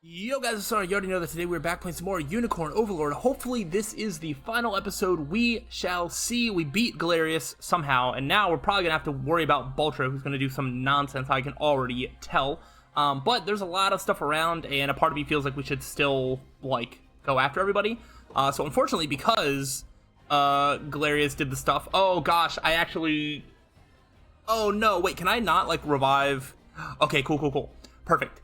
Yo guys, sorry, you already know that today we're back playing some more Unicorn Overlord. Hopefully this is the final episode. We shall see. We beat Galerius somehow, and now we're probably gonna have to worry about Baltra, who's gonna do some nonsense, I can already tell. But there's a lot of stuff around, and a part of me feels like we should still, like, go after everybody. So unfortunately, because Galerius did the stuff... Oh gosh, I actually... Oh no, wait, can I not, like, revive... Okay, cool. Perfect.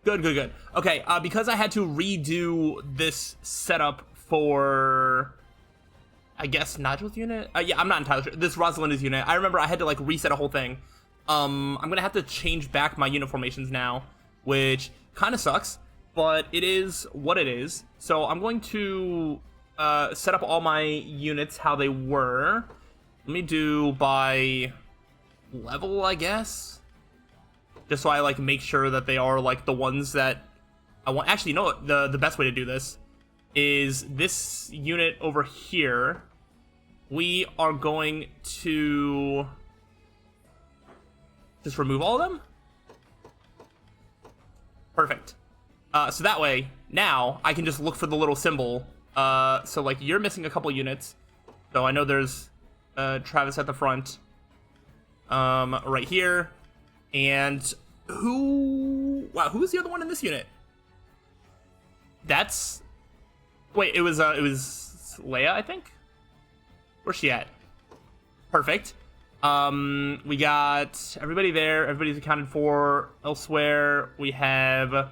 Good. Okay, because I had to redo this setup for, I guess, Nigel's unit? Yeah, I'm not entirely sure. This Rosalinda's unit. I remember I had to, like, reset a whole thing. I'm gonna have to change back my unit formations now, which kind of sucks, but it is what it is. So I'm going to set up all my units how they were. Let me do by level, I guess. Just so I, like, make sure that they are, like, the ones that I want. Actually, you know what? The best way to do this is this unit over here. We are going to just remove all of them. Perfect. So that way, now, I can just look for the little symbol. So, like, you're missing a couple units. So I know there's Travis at the front. Right here. And who... Wow, who's the other one in this unit? That's... Wait, it was Leia, I think? Where's she at? Perfect. We got everybody there. Everybody's accounted for. Elsewhere, we have...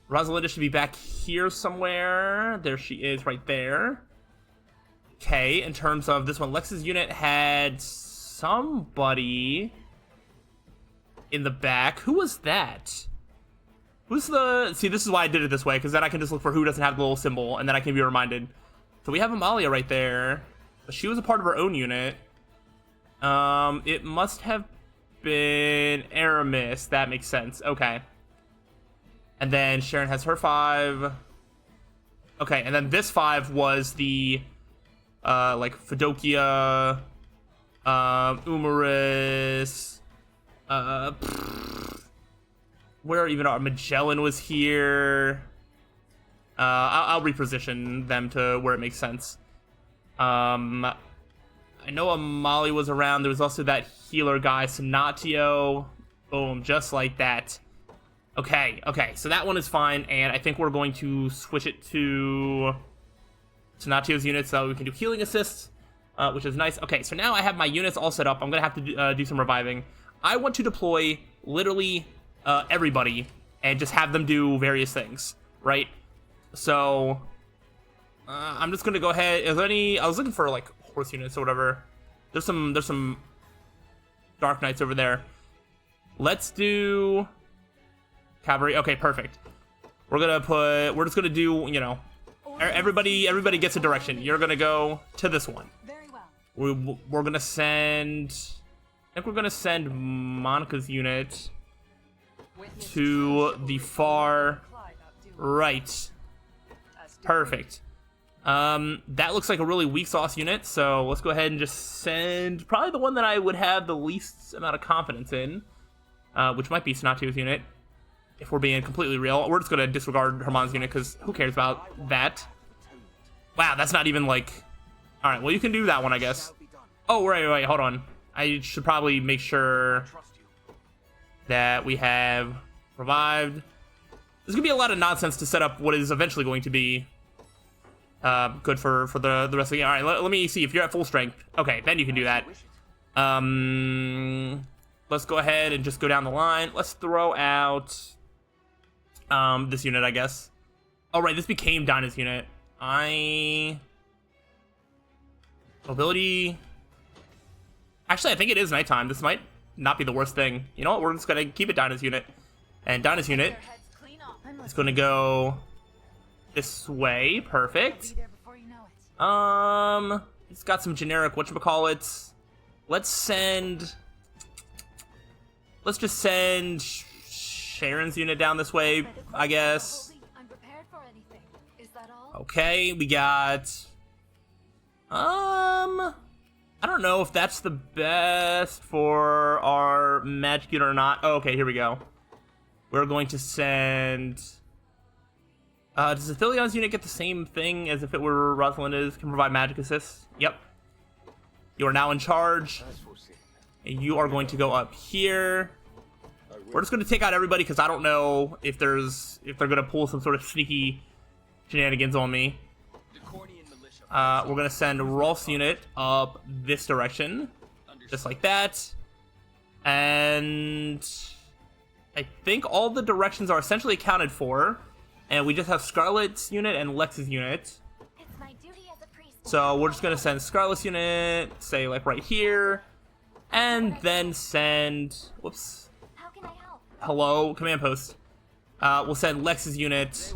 Rosalinda should be back here somewhere. There she is, right there. Okay, in terms of this one, Lex's unit had somebody... in the back. Who was that? Who's the... See, this is why I did it this way, because then I can just look for who doesn't have the little symbol, and then I can be reminded. So we have Amalia right there. She was a part of her own unit. It must have been Aramis. That makes sense. Okay. And then Sharon has her 5. Okay, and then this 5 was the... like, Fedokia... Umaris... where even are Magellan was here. I'll reposition them to where it makes sense. I know Amali was around. There was also that healer guy, Sonatio. Boom, just like that. Okay, so that one is fine, and I think we're going to switch it to Sonatio's unit so we can do healing assists, which is nice. Okay, so now I have my units all set up. I'm gonna have to do some reviving. I want to deploy literally everybody and just have them do various things, right? So I'm just gonna go ahead. Is there any? I was looking for, like, horse units or whatever. There's some Dark Knights over there. Let's do cavalry. Okay, perfect. We're just gonna do, you know, everybody gets a direction. You're gonna go to this one. Very well. We're gonna send. I think we're gonna send Monica's unit to the far right. Perfect. That looks like a really weak sauce unit, so let's go ahead and just send probably the one that I would have the least amount of confidence in, which might be Sonatio's unit, if we're being completely real. We're just gonna disregard Herman's unit, because who cares about that? Wow, that's not even, like... Alright, well, you can do that one, I guess. Oh, wait, hold on. I should probably make sure that we have revived. There's gonna be a lot of nonsense to set up what is eventually going to be good for the rest of the game. All right, let me see if you're at full strength. Okay, then you can do that. Let's go ahead and just go down the line. Let's throw out this unit, I guess. Oh, right, this became Dinah's unit. Mobility... Actually, I think it is nighttime. This might not be the worst thing. You know what? We're just going to keep it Dinah's unit. And Dinah's unit is going to go this way. Perfect. It's got some generic whatchamacallits. Let's just send Sharon's unit down this way, I guess. Okay, we got... I don't know if that's the best for our magic unit or not. Oh, okay, here we go. We're going to send... does the Thilion's unit get the same thing as if it were Rosalind's? Can provide magic assist? Yep. You are now in charge. And you are going to go up here. We're just going to take out everybody because I don't know if they're going to pull some sort of sneaky shenanigans on me. We're going to send Rolf's unit up this direction. Just like that. And I think all the directions are essentially accounted for. And we just have Scarlet's unit and Lex's unit. So we're just going to send Scarlet's unit, say like right here. And then send... Whoops. How can I help? Hello, command post. We'll send Lex's unit.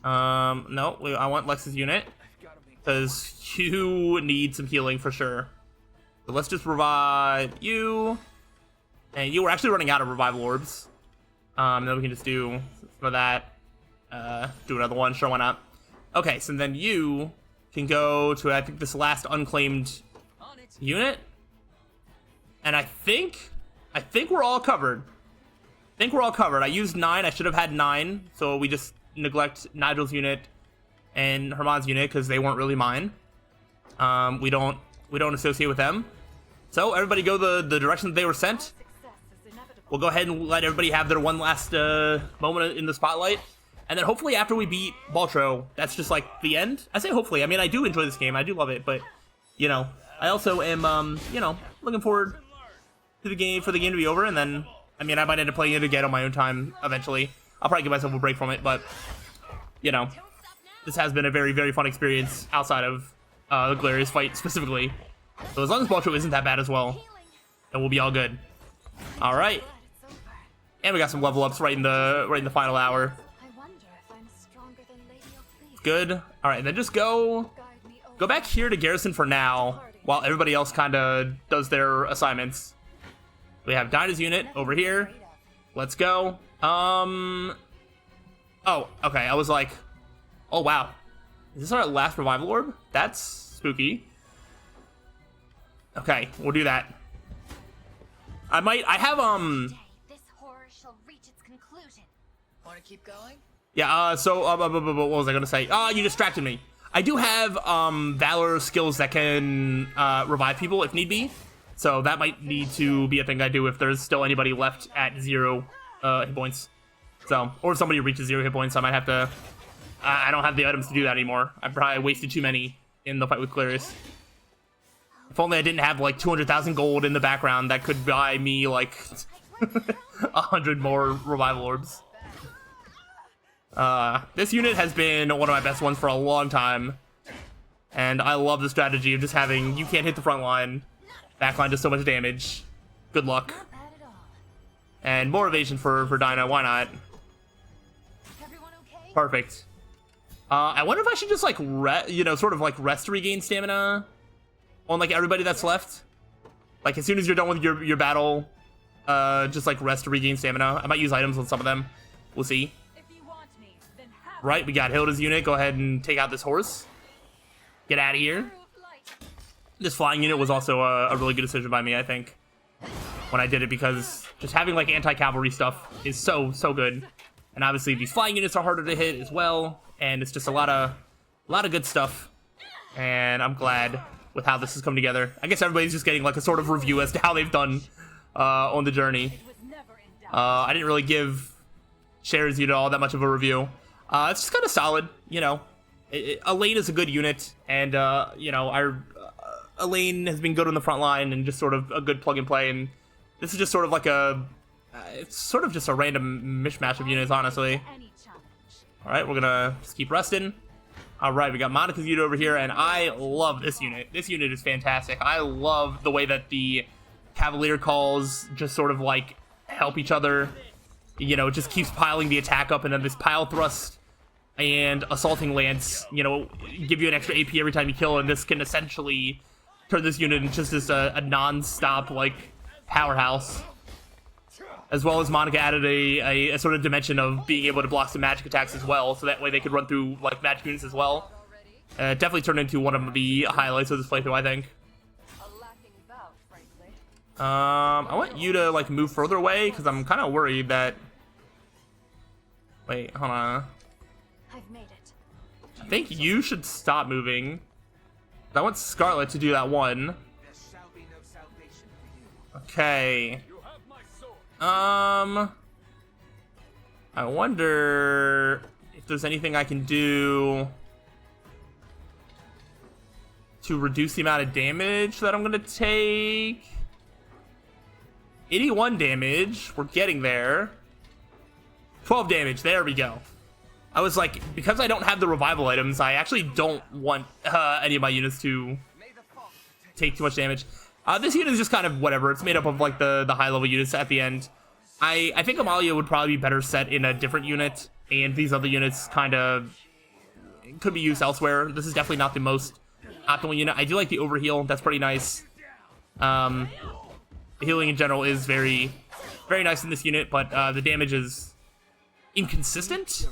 No, I want Lex's unit. Because you need some healing for sure. So let's just revive you. And you were actually running out of revival orbs. Then we can just do some of that. Do another one, sure, why not? Okay, so then you can go to, I think, this last unclaimed unit. And I think we're all covered. I used 9. I should have had 9. So we just neglect Nigel's unit and Herman's unit because they weren't really mine. We don't associate with them. So everybody go the direction that they were sent. We'll go ahead and let everybody have their one last moment in the spotlight. And then hopefully after we beat Baltro, that's just like the end. I say hopefully. I mean, I do enjoy this game. I do love it. But, you know, I also am, you know, looking forward to the game, for the game to be over. And then, I mean, I might end up playing it again on my own time eventually. I'll probably give myself a break from it. But, you know, this has been a very, very fun experience outside of the Galerius fight specifically. So as long as Baltro isn't that bad as well, then we'll be all good. All right. And we got some level ups right in the final hour. Good. All right, then just go back here to Garrison for now, while everybody else kind of does their assignments. We have Dinah's unit over here. Let's go. Oh, okay. I was like, oh wow, is this our last revival orb? That's spooky. Okay, we'll do that. I have This horror shall reach its conclusion. Want to keep going? Yeah, so, what was I gonna say? You distracted me. I do have, Valor skills that can, revive people if need be. So that might need to be a thing I do if there's still anybody left at 0, hit points. So, or if somebody reaches 0 hit points, I might have to... I don't have the items to do that anymore. I probably wasted too many in the fight with Galerius. If only I didn't have, like, 200,000 gold in the background, that could buy me, like, 100 more revival orbs. This unit has been one of my best ones for a long time. And I love the strategy of just having, you can't hit the front line, back line does so much damage. Good luck. And more evasion for Dinah, why not? Perfect. I wonder if I should just, like, sort of, like, rest to regain stamina on, like, everybody that's left. Like, as soon as you're done with your battle, just, like, rest to regain stamina. I might use items on some of them. We'll see. Right, we got Hilda's unit. Go ahead and take out this horse. Get out of here. This flying unit was also a really good decision by me, I think, when I did it, because just having, like, anti-cavalry stuff is so good. And obviously these flying units are harder to hit as well, and it's just a lot of good stuff. And I'm glad with how this has come together. I guess everybody's just getting, like, a sort of review as to how they've done on the journey. I didn't really give Cher's unit all that much of a review. It's just kind of solid, you know. Elaine is a good unit, and, you know, Elaine has been good on the front line and just sort of a good plug and play, and this is just sort of like it's sort of just a random mishmash of units, honestly. Alright, we're gonna just keep resting. Alright, we got Monica's unit over here, and I love this unit. This unit is fantastic. I love the way that the Cavalier calls just sort of, like, help each other. You know, it just keeps piling the attack up, and then this pile thrust and assaulting lance, you know, give you an extra AP every time you kill, and this can essentially turn this unit into just a non-stop, like, powerhouse. As well as Monica added a sort of dimension of being able to block some magic attacks as well, so that way they could run through, like, magic units as well. Definitely turned into one of the highlights of this playthrough, I think. I want you to, like, move further away, because I'm kind of worried that Wait, hold on. I've made it. I think you should stop moving. I want Scarlet to do that one. There shall be no salvation for you. Okay. You have my sword. I wonder if there's anything I can do to reduce the amount of damage that I'm gonna take. 81 damage. We're getting there. 12 damage. There we go. I was like, because I don't have the revival items, I actually don't want any of my units to take too much damage. This unit is just kind of whatever. It's made up of like the high level units at the end. I think Amalia would probably be better set in a different unit, and these other units kind of could be used elsewhere. This is definitely not the most optimal unit. I do like the overheal. That's pretty nice. The healing in general is very, very nice in this unit, but the damage is inconsistent.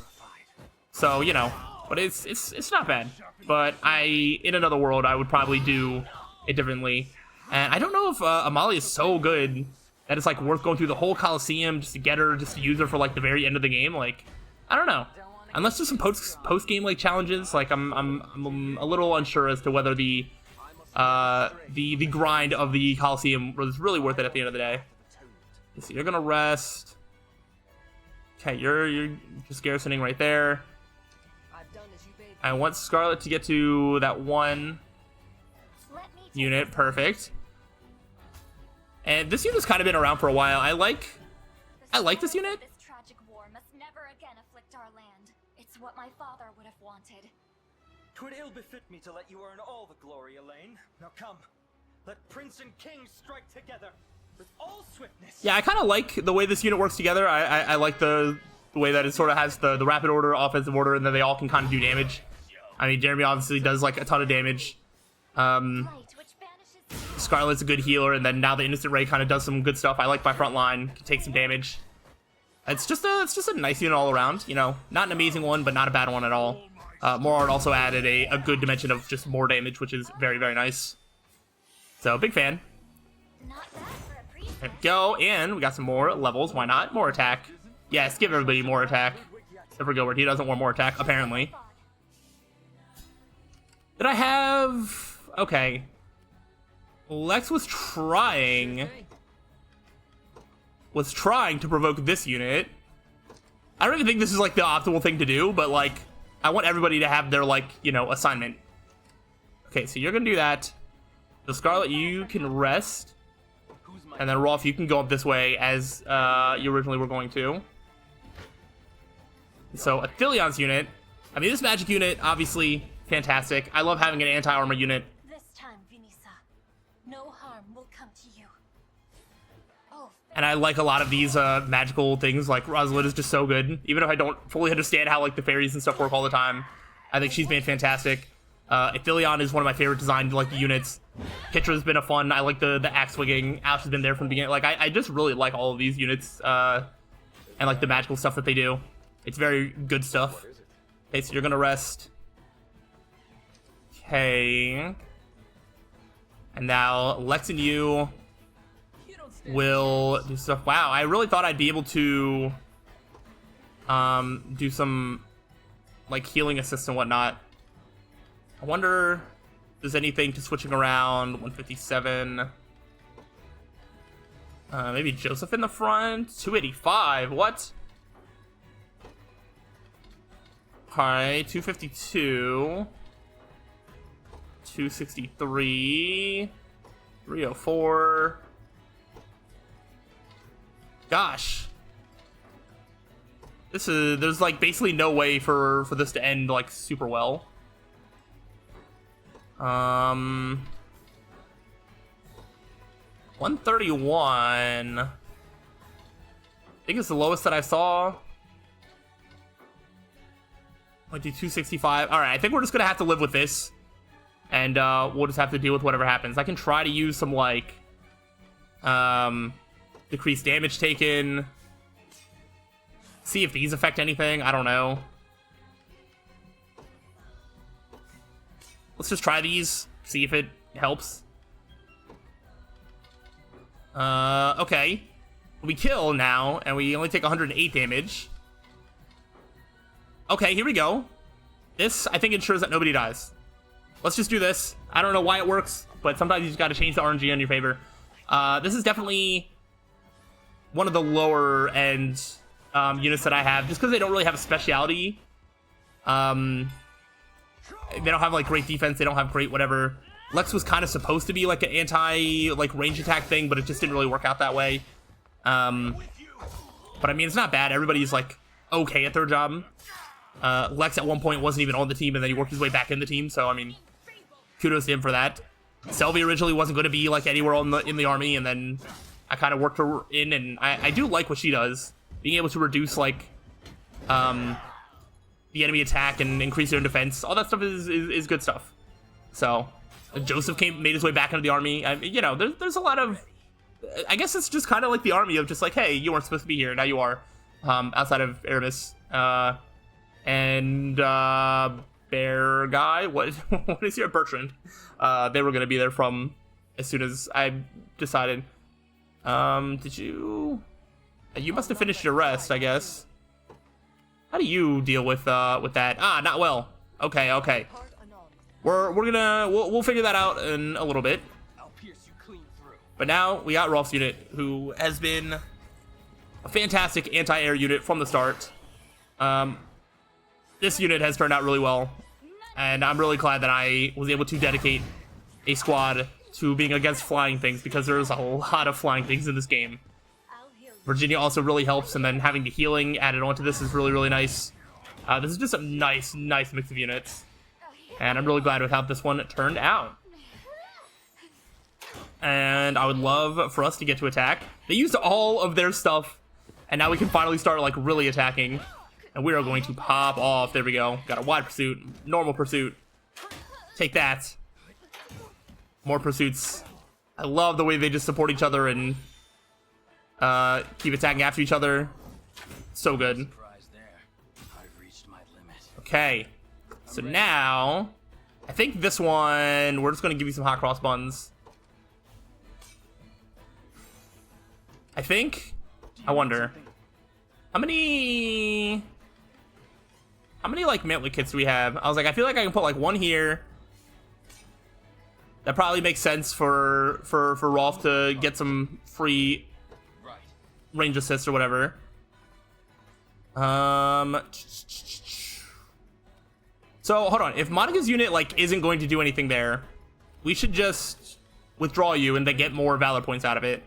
So, you know, but it's not bad. But in another world, I would probably do it differently. And I don't know if Amalia is so good that it's like worth going through the whole Coliseum just to get her, just to use her for like the very end of the game. Like, I don't know. Unless there's some post game like challenges, like I'm a little unsure as to whether the grind of the Coliseum was really worth it at the end of the day. So you're gonna rest. Okay, you're just garrisoning right there. I want Scarlet to get to that one unit. Perfect. And this unit's kind of been around for a while. I like this unit. This tragic war must never again afflict our land. It's what my father would have wanted. 'Twould ill befit me to let you earn all the glory, Elaine. Now come, let prince and king strike together with all swiftness. Yeah, I kind of like the way this unit works together. I like the way that it sort of has the rapid order, offensive order, and then they all can kind of do damage. I mean, Jeremy obviously does like a ton of damage. Light, which banishes Scarlet's a good healer, and then now the Innocent Ray kind of does some good stuff. I like my front line, can take some damage. It's just a nice unit all around. You know, not an amazing one, but not a bad one at all. Morard also added a good dimension of just more damage, which is very, very nice. So, big fan. not bad for a priest. There we go, and we got some more levels. Why not? More attack. Yes, give everybody more attack. Except for Gilbert, he doesn't want more attack, apparently. Did I have... Okay. Lex was trying to provoke this unit. I don't even think this is, like, the optimal thing to do, but, like, I want everybody to have their, like, you know, assignment. Okay, so you're gonna do that. So, Scarlet, you can rest. And then, Rolf, you can go up this way as you originally were going to. So, Athilion's unit. I mean, this magic unit, obviously, fantastic. I love having an anti-armor unit. This time, Vinisa, no harm will come to you. Oh, And I like a lot of these magical things, like Rosalind is just so good. Even if I don't fully understand how like the fairies and stuff work all the time, I think she's been fantastic. Athelion is one of my favorite designed like units. Kitra's been a fun. I like the axe swinging. Ash has been there from the beginning. Like I just really like all of these units and like the magical stuff that they do. It's very good stuff. Okay, so you're gonna rest. Okay. And now Lex and you will do stuff. Wow, I really thought I'd be able to do some like healing assist and whatnot. I wonder if there's anything to switching around. 157. Maybe Joseph in the front. 285. What? Alright, 252. 263. 304. Gosh. There's like basically no way for this to end like super well. 131. I think it's the lowest that I saw. I'll do 265. Alright, I think we're just gonna have to live with this. And we'll just have to deal with whatever happens. I can try to use some like decreased damage taken. See if these affect anything. I don't know. Let's just try these. See if it helps. Okay. We kill now, and we only take 108 damage. Okay, here we go. This, I think, ensures that nobody dies. Let's just do this. I don't know why it works, but sometimes you just gotta change the RNG in your favor. This is definitely one of the lower end units that I have, just because they don't really have a speciality. They don't have like great defense, they don't have great whatever. Lex was kind of supposed to be like an anti like range attack thing, but it just didn't really work out that way. But I mean, it's not bad. Everybody's like okay at their job. Lex at one point wasn't even on the team, and then he worked his way back in the team. So I mean, kudos to him for that. Selby originally wasn't going to be like anywhere in the army, and then I kind of worked her in, and I do like what she does, being able to reduce like the enemy attack and increase their defense. All that stuff is good stuff. So Joseph made his way back into the army. You know, there's a lot of, I guess it's just kind of like the army of just like, hey, you weren't supposed to be here, now you are. Outside of Aramis. And Bear Guy, what is your Bertrand? They were gonna be there from as soon as I decided. Did you? You must have finished your rest, I guess. How do you deal with that? Ah, not well. Okay. We'll figure that out in a little bit. But now we got Rolf's unit, who has been a fantastic anti-air unit from the start. This unit has turned out really well, and I'm really glad that I was able to dedicate a squad to being against flying things, because there's a lot of flying things in this game. Virginia also really helps, and then having the healing added onto this is really, really nice. This is just a nice mix of units, and I'm really glad with how this one turned out. And I would love for us to get to attack. They used all of their stuff, and now we can finally start like really attacking. And we are going to pop off. There we go. Got a wide pursuit, normal pursuit. Take that. More pursuits. I love the way they just support each other and keep attacking after each other. So good. Okay. So now, I think this one, we're just going to give you some hot cross buns. I think. I wonder. How many like mantlet kits do we have? I was like, I feel like I can put like one here. That probably makes sense for Rolf to get some free range assist or whatever. So hold on. If Monica's unit like isn't going to do anything there, we should just withdraw you and then get more valor points out of it.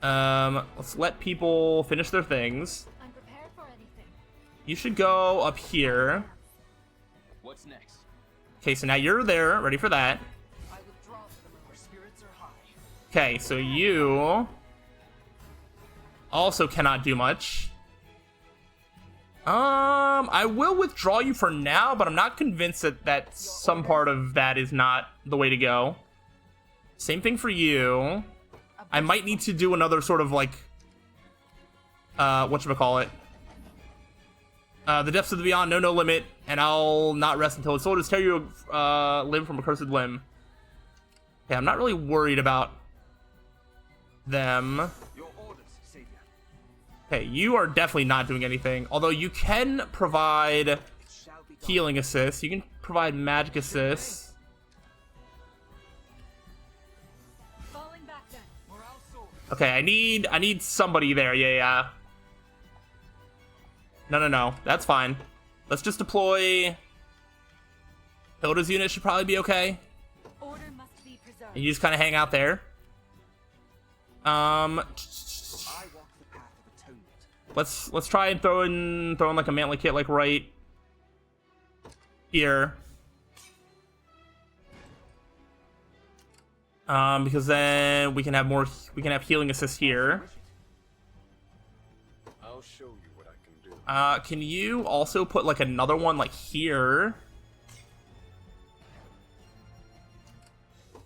Let's let people finish their things. I'm prepared for anything. You should go up here. What's next? Okay, so now you're there, ready for that. I withdraw to them where spirits are high. Okay, so you also cannot do much. I will withdraw you for now, but I'm not convinced that some part of that is not the way to go. Same thing for you. I might need to do another sort of like, whatchamacallit. The depths of the beyond, no limit, and I'll not rest until its soldiers tear you a limb from a cursed limb. Yeah, I'm not really worried about them. Your orders, Savior. Okay, you are definitely not doing anything. Although you can provide healing assists. You can provide magic assists. Okay, I need somebody there. Yeah. No. That's fine. Let's just deploy. Hilda's unit should probably be okay. Order must be preserved. And you just kind of hang out there. I walk the path of atonement. Let's try and throw in like a mantlet kit like right here. Because then we can have healing assist here. I'll show you what I can do. Can you also put like another one like here?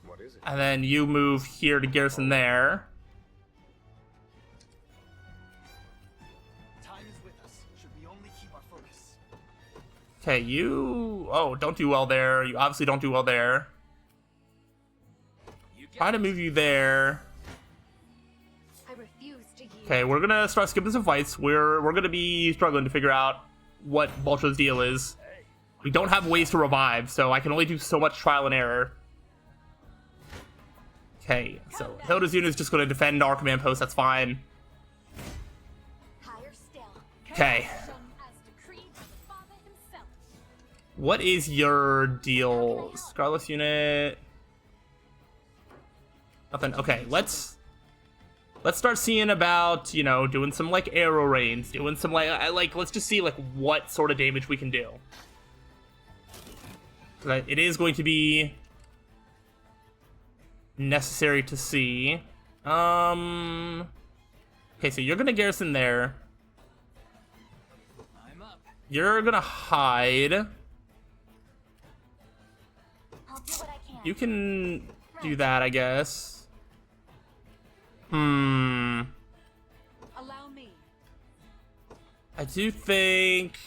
What is it? And then you move here to garrison there. Time is with us. Should we only keep our focus? Okay, you don't do well there. You obviously don't do well there. Try to move you there. I refuse to yield. Okay, we're gonna start skipping some fights. We're gonna be struggling to figure out what Baltro's deal is. We don't have ways to revive, so I can only do so much trial and error. Okay, so Hilda's unit is just going to defend our command post. That's fine. Higher still. Okay. As decreed by the Father himself. What is your deal? Scarlet's unit. Nothing. Okay, let's start seeing about, you know, doing some like arrow rains, doing some like let's just see like what sort of damage we can do. It is going to be necessary to see. Okay, so you're gonna garrison there. I'm up. You're gonna hide. I'll do what I can. You can do that, I guess. Allow me. I do think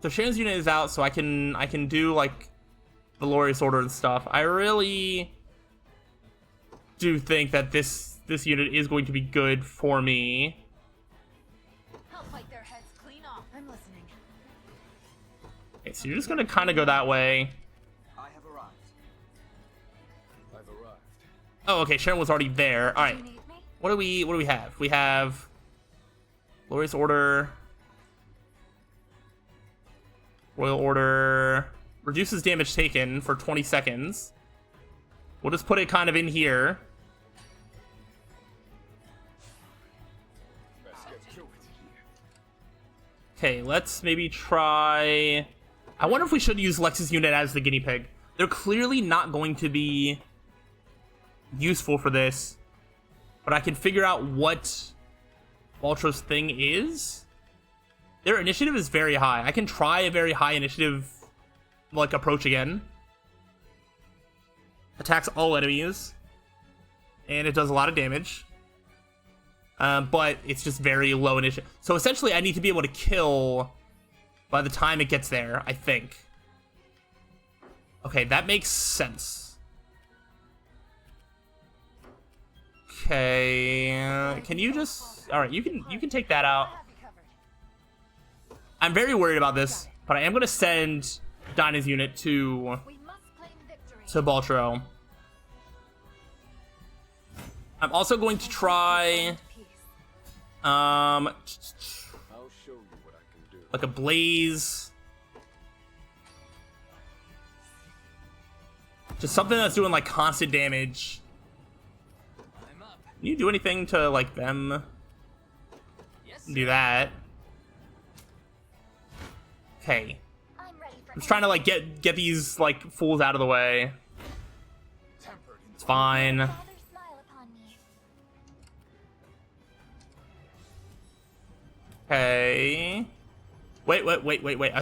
so. Sharon's unit is out, so I can do like the glorious order and stuff. I really do think that this unit is going to be good for me. I'll fight their heads clean off. I'm listening. Okay, so you're just gonna kind of go that way. I have arrived. I've arrived. Oh, okay. Sharon was already there. All right. You need me? What do we have? We have glorious order, royal order, reduces damage taken for 20 seconds. We'll just put it kind of in here. Let's get to it. Okay, let's maybe try... I wonder if we should use Lex's unit as the guinea pig. They're clearly not going to be useful for this, but I can figure out what Baltro's thing is. Their initiative is very high. I can try a very high initiative, like, approach again. Attacks all enemies, and it does a lot of damage. But it's just very low initiative. So essentially, I need to be able to kill by the time it gets there, I think. Okay, that makes sense. Okay, can you just... Alright, you can take that out. I have you covered. I'm very worried about this, but I am going to send Dinah's unit to We must claim victory. Baltro. I'm also going to try... Peace. I'll show you what I can do. like a blaze. Just something that's doing like constant damage. I'm up. Can you do anything to like them? Yes. Do that. Okay. I'm ready for I'm just trying to like get these like fools out of the way. Tempered in It's fine. Father, smile upon me. Okay. Wait.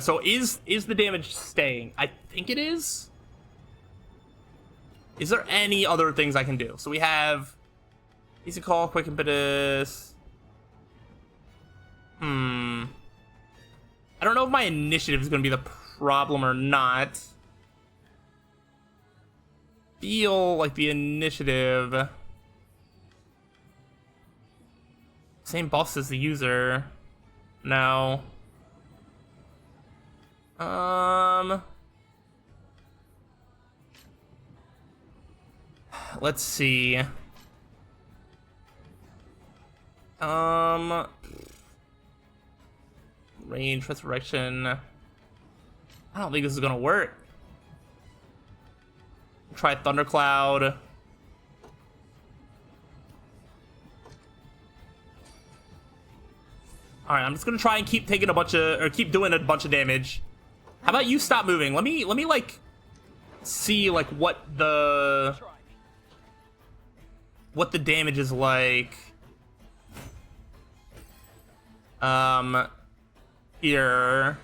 So is the damage staying? I think it is. Is there any other things I can do? So we have easy call, quick impetus. I don't know if my initiative is going to be the problem or not. Feel like the initiative. Same buffs as the user. No. Let's see. Range, resurrection. I don't think this is gonna work. Try Thundercloud. Alright, I'm just gonna try and keep taking keep doing a bunch of damage. How about you stop moving? Let me like see like what the damage is like. Here.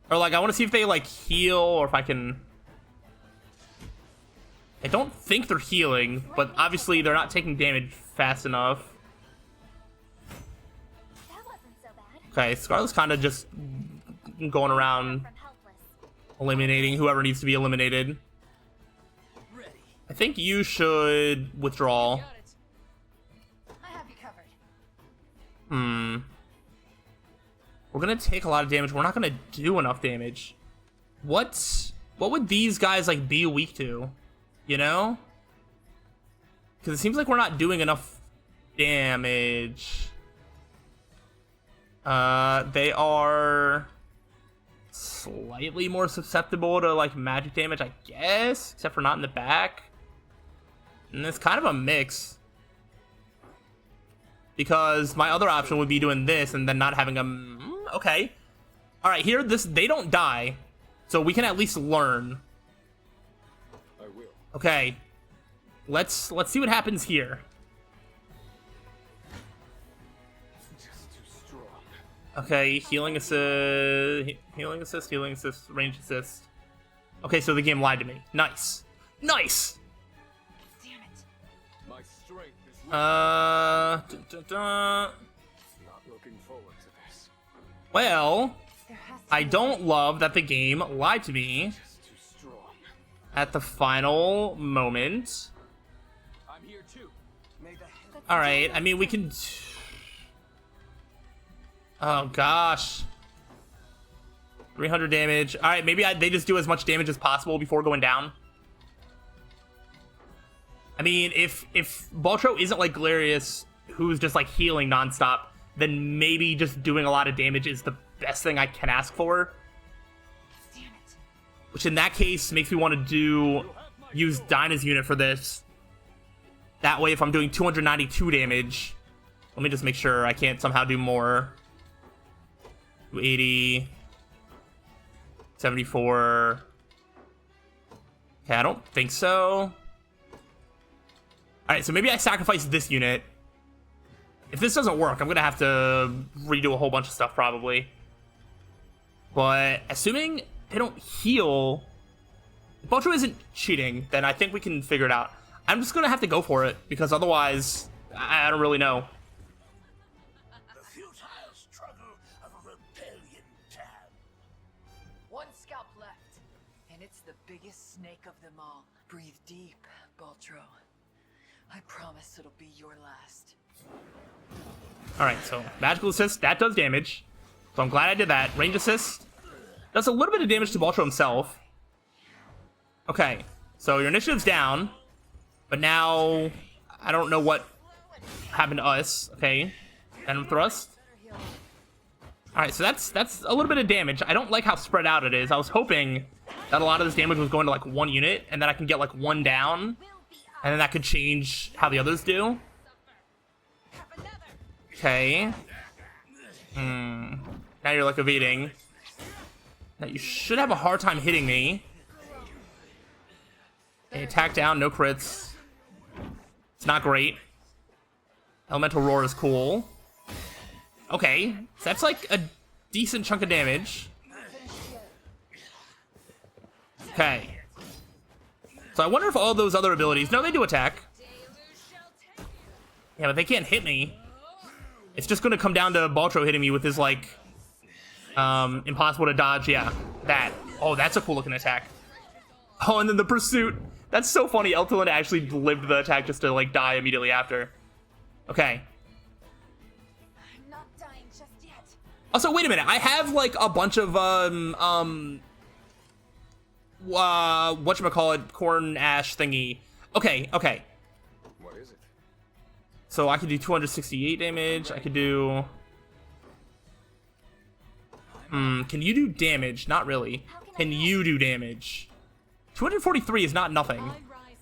Or like I want to see if they like heal or if I can. I don't think they're healing, but obviously they're not taking damage fast enough. That wasn't so bad. Okay, Scarlet's kind of just going around From helpless. eliminating whoever needs to be eliminated. Ready. I think you should withdraw. Got it. I have you covered. We're We're gonna take a lot of damage. We're not gonna do enough damage. What would these guys like be weak to? You know? Because it seems like we're not doing enough damage. They are slightly more susceptible to like magic damage, I guess, except for not in the back. And it's kind of a mix, because my other option would be doing this and then not having them. Okay, all right. Here, they don't die, so we can at least learn. I will. Okay, let's see what happens here. Just too strong. Okay, healing assist, range assist. Okay, so the game lied to me. Nice. Damn it. My strength is weak. Not looking forward to this. Well, There has to I be- don't love that the game lied to me Just too strong. at the final moment. I'm here too. May the head All right, I mean, we can... Oh, gosh. 300 damage. All right, maybe they just do as much damage as possible before going down. I mean, if Baltro isn't like Galerius, who's just like healing nonstop, then maybe just doing a lot of damage is the best thing I can ask for. Damn it. Which in that case makes me want to use Dinah's unit for this. That way, if I'm doing 292 damage, let me just make sure I can't somehow do more. 280, 74. Okay, I don't think so. Alright, so maybe I sacrifice this unit. If this doesn't work, I'm gonna have to redo a whole bunch of stuff probably. But assuming they don't heal, if Baltro isn't cheating, then I think we can figure it out. I'm just gonna have to go for it, because otherwise, I don't really know. The futile struggle of a rebellion tab. One scalp left, and it's the biggest snake of them all. Breathe deep, Baltro. I promise it'll be your last. Alright, so magical assist, that does damage. So I'm glad I did that. Range assist does a little bit of damage to Baltro himself. Okay, so your initiative's down, but now I don't know what happened to us. Okay, Venom Thrust. Alright, so that's a little bit of damage. I don't like how spread out it is. I was hoping that a lot of this damage was going to like one unit, and then I can get like one down, and then that could change how the others do. Okay. Now you're like evading. Now you should have a hard time hitting me. Okay, attack down, no crits. It's not great. Elemental Roar is cool. Okay, so that's like a decent chunk of damage. Okay. So I wonder if all those other abilities... No, they do attack. Yeah, but they can't hit me. It's just going to come down to Baltro hitting me with his, like, impossible to dodge. Yeah, that. Oh, that's a cool looking attack. Oh, and then the pursuit. That's so funny. Eltolin actually lived the attack just to, like, die immediately after. Okay. I'm not dying just yet. Also, wait a minute. I have, like, a bunch of, whatchamacallit, corn ash thingy. Okay. What is it? So I could do 268 damage. I could do... can you do damage? Not really. Can you do damage? 243 is not nothing.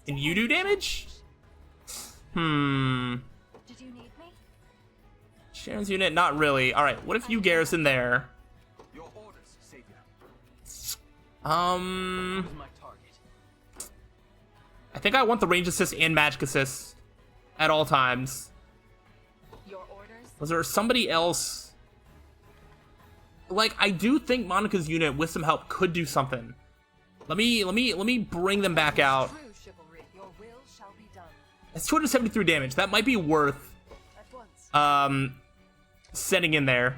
Can you do damage? Did you need me? Sharon's unit? Not really. Alright, what if you garrison there? Your orders, Savior. Um... Is my target. I think I want the range assist and magic assist at all times. Your orders? Was there somebody else? Like, I do think Monica's unit with some help could do something. Let me bring them back out. True chivalry. Your will shall be done. It's 273 damage. That might be worth At once. setting in there.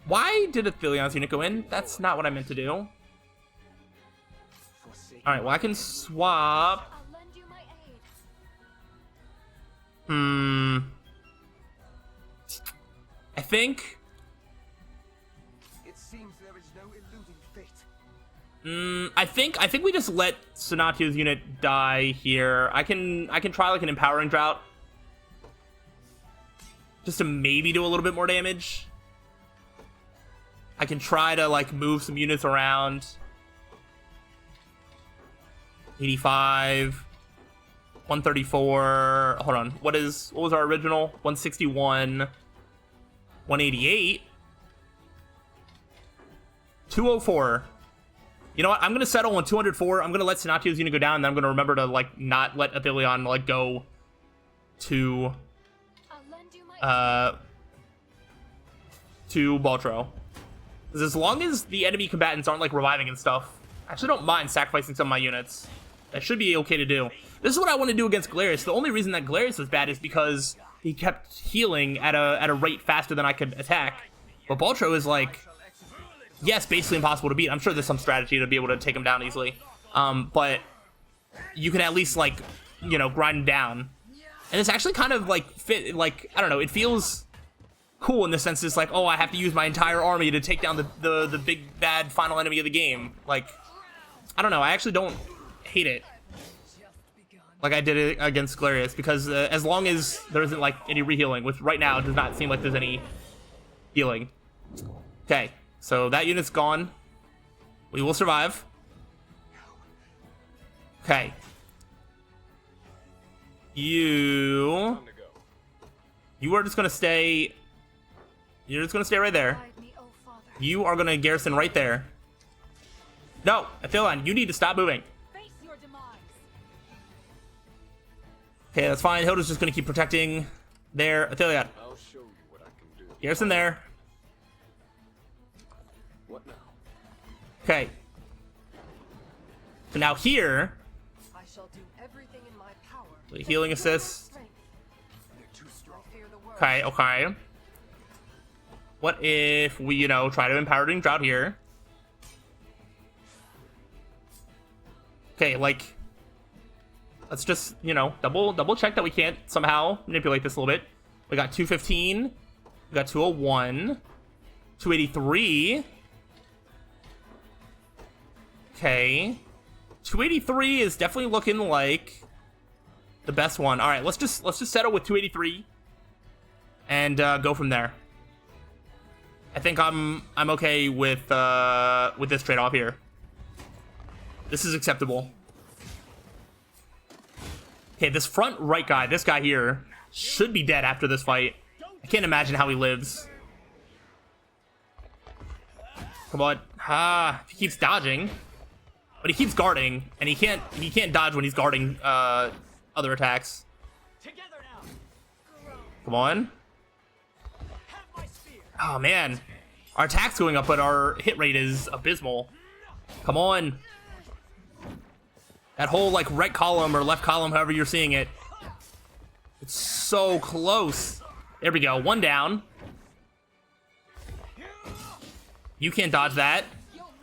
Why did Athelian's unit go in? That's not what I meant to do. Forsake. Alright, well I can swap. I'll lend you my aid. I think seems there is no eluding fate. I think we just let Sonatio's unit die here. I can try like an empowering drought, just to maybe do a little bit more damage. I can try to like move some units around. 85, 134. Hold on. What was our original? 161, 188, 204. You know what? I'm gonna settle on 204. I'm gonna let Sonatio's unit go down, and then I'm gonna remember to like not let Athelion like go to Baltro. Because as long as the enemy combatants aren't like reviving and stuff, I actually don't mind sacrificing some of my units. That should be okay to do. This is what I want to do against Galerius. The only reason that Galerius was bad is because he kept healing at a rate faster than I could attack. But Baltro is like, yes, basically impossible to beat. I'm sure there's some strategy to be able to take him down easily. But you can at least like, you know, grind him down. And it's actually kind of like fit, like, I don't know, it feels cool in the sense it's like, oh, I have to use my entire army to take down the big bad final enemy of the game. Like, I don't know, I actually don't hate it like I did it against Galerius, because as long as there isn't like any rehealing, which right now does not seem like there's any healing. Okay, so that unit's gone. We will survive. Okay. You are just gonna stay. You're just gonna stay right there. You are gonna garrison right there. No, Athelion, you need to stop moving. Okay, that's fine. Hilda's just gonna keep protecting there. Athelion, I'll show you what I can do. garrison there. What now? Okay. So now here, I shall do everything in my power. the healing assist. They're too strong. I fear the worst. Okay, okay. What if we, you know, try to empowering drought here? Okay, like, let's just, you know, double check that we can't somehow manipulate this a little bit. We got 215, we got 201, 283. Okay, 283 is definitely looking like the best one. All right, let's just settle with 283 and go from there. I think I'm okay with this trade-off here. This is acceptable. Okay, this front right guy, this guy here, should be dead after this fight. I can't imagine how he lives. Come on. He keeps dodging, but he keeps guarding, and he can't dodge when he's guarding other attacks. Come on. Oh man, our attack's going up, but our hit rate is abysmal. Come on. That whole like right column or left column, however you're seeing it, it's so close. There we go, one down. You can't dodge that.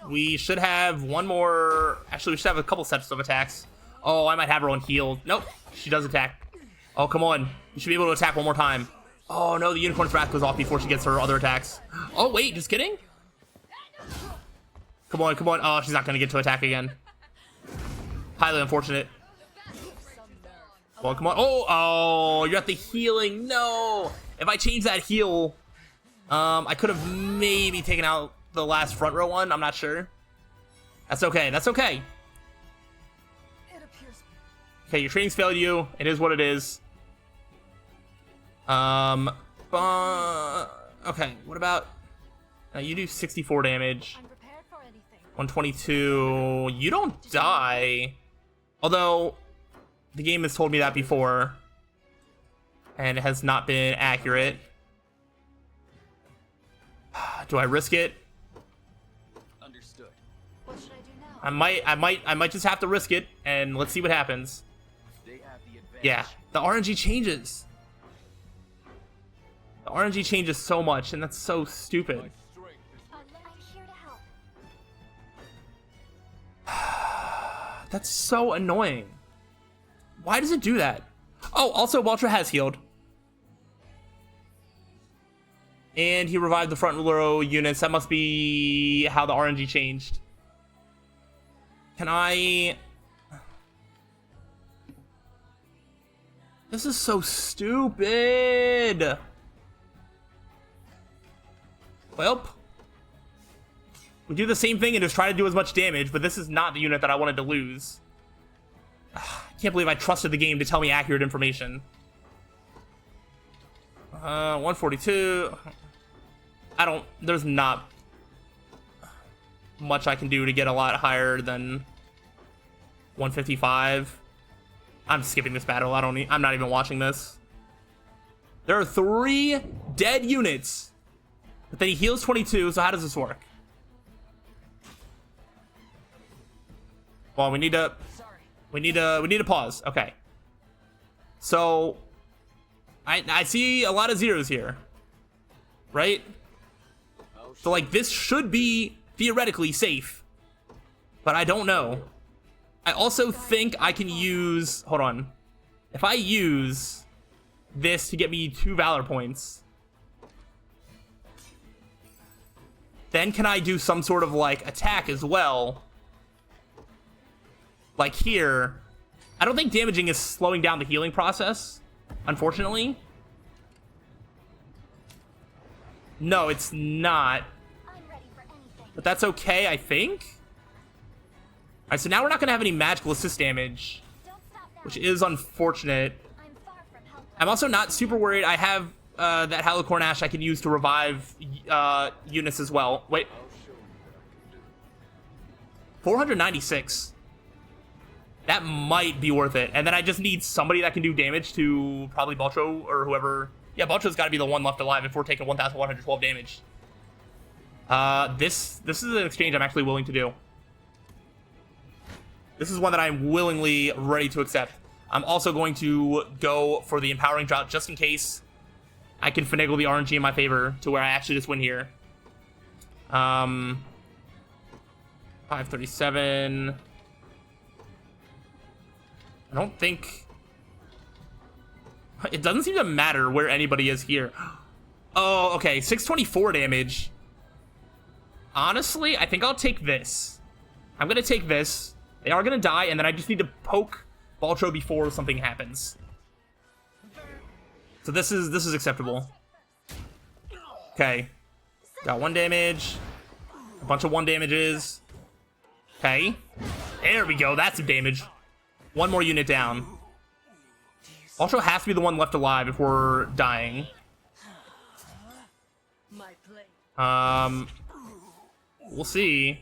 We should have one more. Actually, we should have a couple sets of attacks. Oh, I might have her on healed. Nope, she does attack. Oh, come on. You should be able to attack one more time. Oh no, the Unicorn's Wrath goes off before she gets her other attacks. Oh wait, just kidding? Come on, come on. Oh, she's not gonna get to attack again. Highly unfortunate. Come on, come on. Oh, you're at the healing. No. If I change that heal, I could have maybe taken out the last front row one. I'm not sure. That's okay. That's okay. Okay, your training's failed you. It is what it is. Okay, what about you do 64 damage. 122. You don't die. Although the game has told me that before and it has not been accurate. Do I risk it? Understood. What should I do now? I might just have to risk it, and let's see what happens. They have the advantage. Yeah, the RNG changes. The RNG changes so much, and that's so stupid. My strength is I'm here to help. That's so annoying. Why does it do that? Oh, also, Waltra has healed. And he revived the front row units. That must be how the RNG changed. Can I... This is so stupid. Well, we do the same thing and just try to do as much damage, but this is not the unit that I wanted to lose. I can't believe I trusted the game to tell me accurate information. 142. There's not much I can do to get a lot higher than 155. I'm skipping this battle. I'm not even watching this. There are 3 dead units. But then he heals 22, so how does this work? Well, we need to pause. Okay. So I see a lot of zeros here. Right? So like this should be theoretically safe. But I don't know. I also think I can use, hold on. If I use this to get me 2 Valor points, then can I do some sort of like attack as well? Like here, I don't think damaging is slowing down the healing process, unfortunately. No, it's not. I'm ready for anything. But that's okay, I think. Alright, so now we're not going to have any magical assist damage, Don't stop now. which is unfortunate. I'm far from helpless. I'm also not super worried. I have that Halicorn Ash I can use to revive units as well. Wait. 496. That might be worth it. And then I just need somebody that can do damage to probably Baltro or whoever. Yeah, Baltro's got to be the one left alive if we're taking 1,112 damage. This is an exchange I'm actually willing to do. This is one that I'm willingly ready to accept. I'm also going to go for the Empowering Drought just in case I can finagle the RNG in my favor to where I actually just win here. 537. I don't think... It doesn't seem to matter where anybody is here. Oh, okay. 624 damage. Honestly, I think I'll take this. I'm going to take this. They are going to die, and then I just need to poke Baltro before something happens. So this is acceptable. Okay. Got 1 damage. A bunch of 1 damages. Okay. There we go. That's some damage. 1 more unit down. Baltro has to be the one left alive if we're dying. We'll see.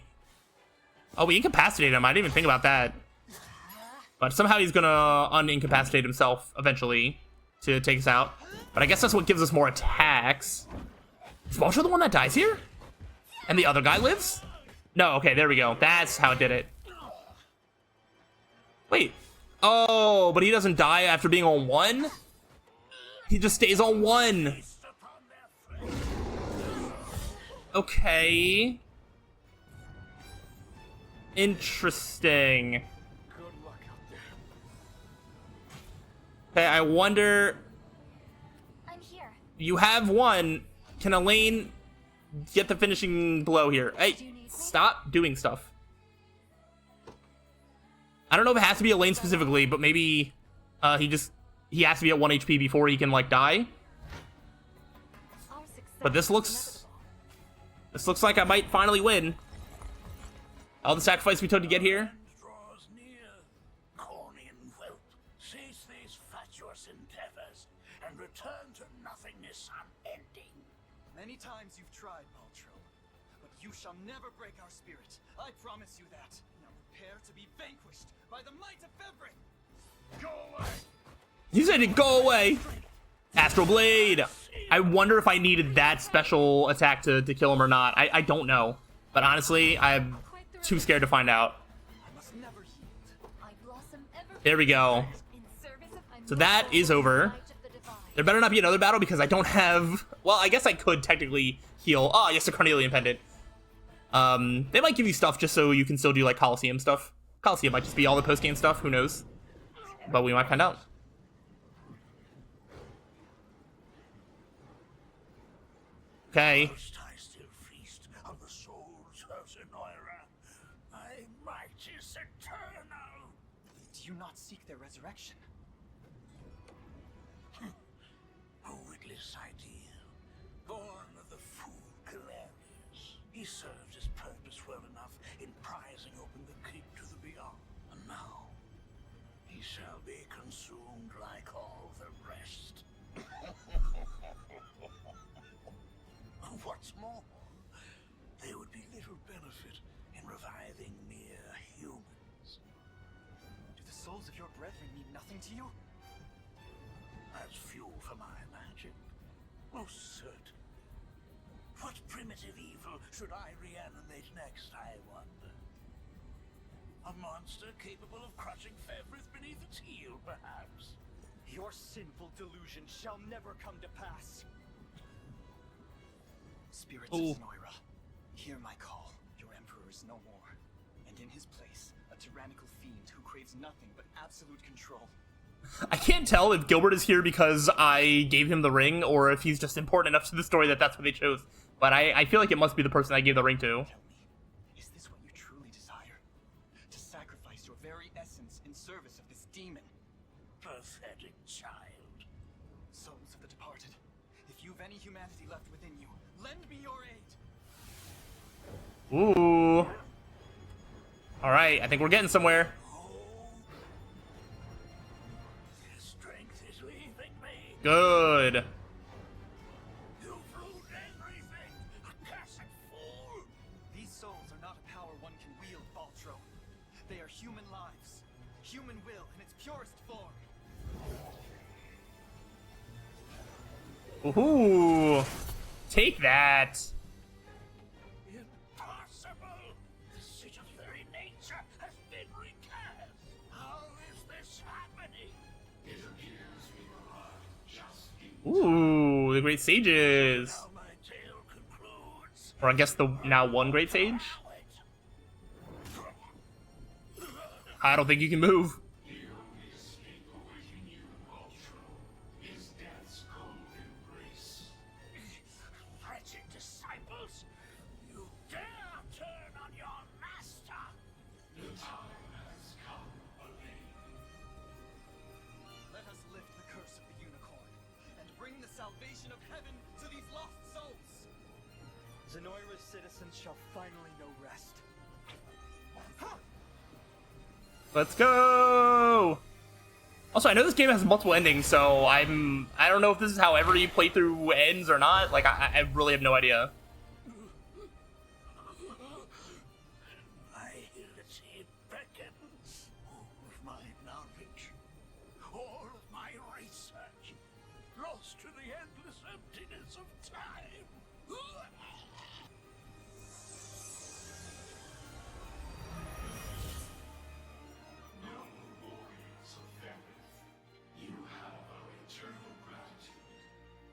Oh, we incapacitate him. I didn't even think about that. But somehow he's gonna unincapacitate himself eventually to take us out. But I guess that's what gives us more attacks. Is Baltro the one that dies here? And the other guy lives? No, okay, there we go. That's how it did it. Wait. Oh, but he doesn't die after being on 1? He just stays on 1. Okay. Interesting. Okay, I wonder... I'm here. You have 1. Can Elaine get the finishing blow here? Hey, stop doing stuff. I don't know if it has to be Elaine specifically, but maybe he has to be at 1 HP before he can like die. But this looks like I might finally win. All the sacrifice we took to get here. Draws near. Cornian whelp, cease these fatuous endeavors and return to nothingness unending. Many times you've tried, Baltro, but you shall never break our spirit. I promise you that. Now prepare to be vanquished by the might of Febrin. Go away. You said it, go away. Astral Blade. I wonder if I needed that special attack to kill him or not. I don't know. But honestly, I'm too scared to find out. I must never yield. I blossom ever There we go. in service of So that is over. light of the divine. There better not be another battle because I don't have... Well, I guess I could technically heal. Oh, yes, the Carnelian Pendant. They might give you stuff just so you can still do, like, Coliseum stuff. Coliseum might just be all the post-game stuff. Who knows? But we might find out. Okay. Whilst I still feast on the souls of Zenoira, my might is eternal. Do you not seek their resurrection? A witless ideal, born of the fool Galerius. He served his purpose well enough in prizing open the keep to the beyond, and now he shall be consumed like all the rest. What's more, there would be little benefit in reviving mere humans. Do the souls of your brethren mean nothing to you? As fuel for my magic, most certain. What primitive evil should I reanimate next, I wonder? A monster capable of crushing Fevris beneath its heel, perhaps? Your sinful delusion shall never come to pass. Spirits of Zenoira, hear my call. Your emperor is no more, and in his place, a tyrannical fiend who craves nothing but absolute control. I can't tell if Gilbert is here because I gave him the ring, or if he's just important enough to the story that that's what they chose. But I feel like it must be the person I gave the ring to. Tell me, is this what you truly desire? To sacrifice your very essence in service of this demon? Pathetic child. Souls of the departed, if you've any humanity left within you, lend me your aid. Ooh. Alright, I think we're getting somewhere. Their strength is leaving me. Good. You've ruined everything. Accursed fool. These souls are not a power one can wield, Baltro. They are human lives, human will in its purest form. Ooh. Take that. Impossible! The city's very nature has been recast. How is this happening? It appears we arrived just in Ooh, the Great Sages. Now my tale concludes. Or I guess the now one Great Sage? I don't think you can move. The only escape awaiting you, Ultro, is death's cold embrace. Wretched disciples, you dare turn on your master! The time has come, Elaine. Let us lift the curse of the unicorn and bring the salvation of heaven to these lost souls. Zenoira's citizens shall finally know rest. Let's go! Also, I know this game has multiple endings, so I don't know if this is how every playthrough ends or not. Like, I really have no idea. Humility beckons. All of my knowledge, all of my research, lost to the endless emptiness of time. Noble warriors of Verith, you have our eternal gratitude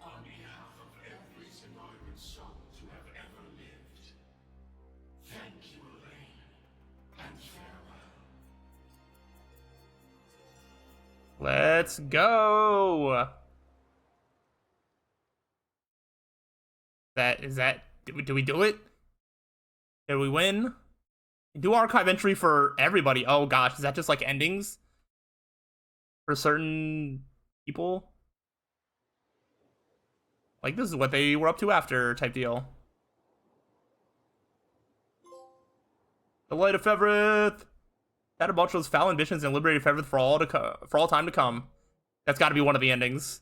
on behalf of every Zenoiran soul to have ever lived. Thank you, Elaine, and farewell. Let's go! Do we do it? Did we win? Do archive entry for everybody. Oh gosh, is that just like endings? For certain people? Like this is what they were up to after type deal. The Light of Fevrith! That Baltro's foul ambitions and liberated Fevrith for all time to come. That's gotta be one of the endings.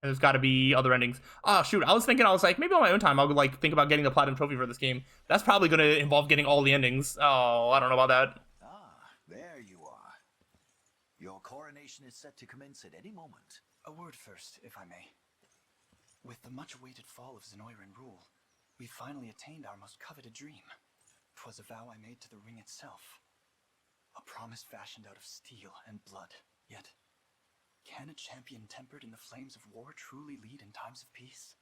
And there's gotta be other endings. Oh shoot, I was like, maybe on my own time I'll like think about getting the Platinum Trophy for this game. That's probably gonna involve getting all the endings. Oh, I don't know about that. Ah, there you are. Your coronation is set to commence at any moment. A word first, if I may. With the much-awaited fall of Zenoiran rule, we finally attained our most coveted dream. 'Twas a vow I made to the ring itself. A promise fashioned out of steel and blood. Yet, can a champion tempered in the flames of war truly lead in times of peace?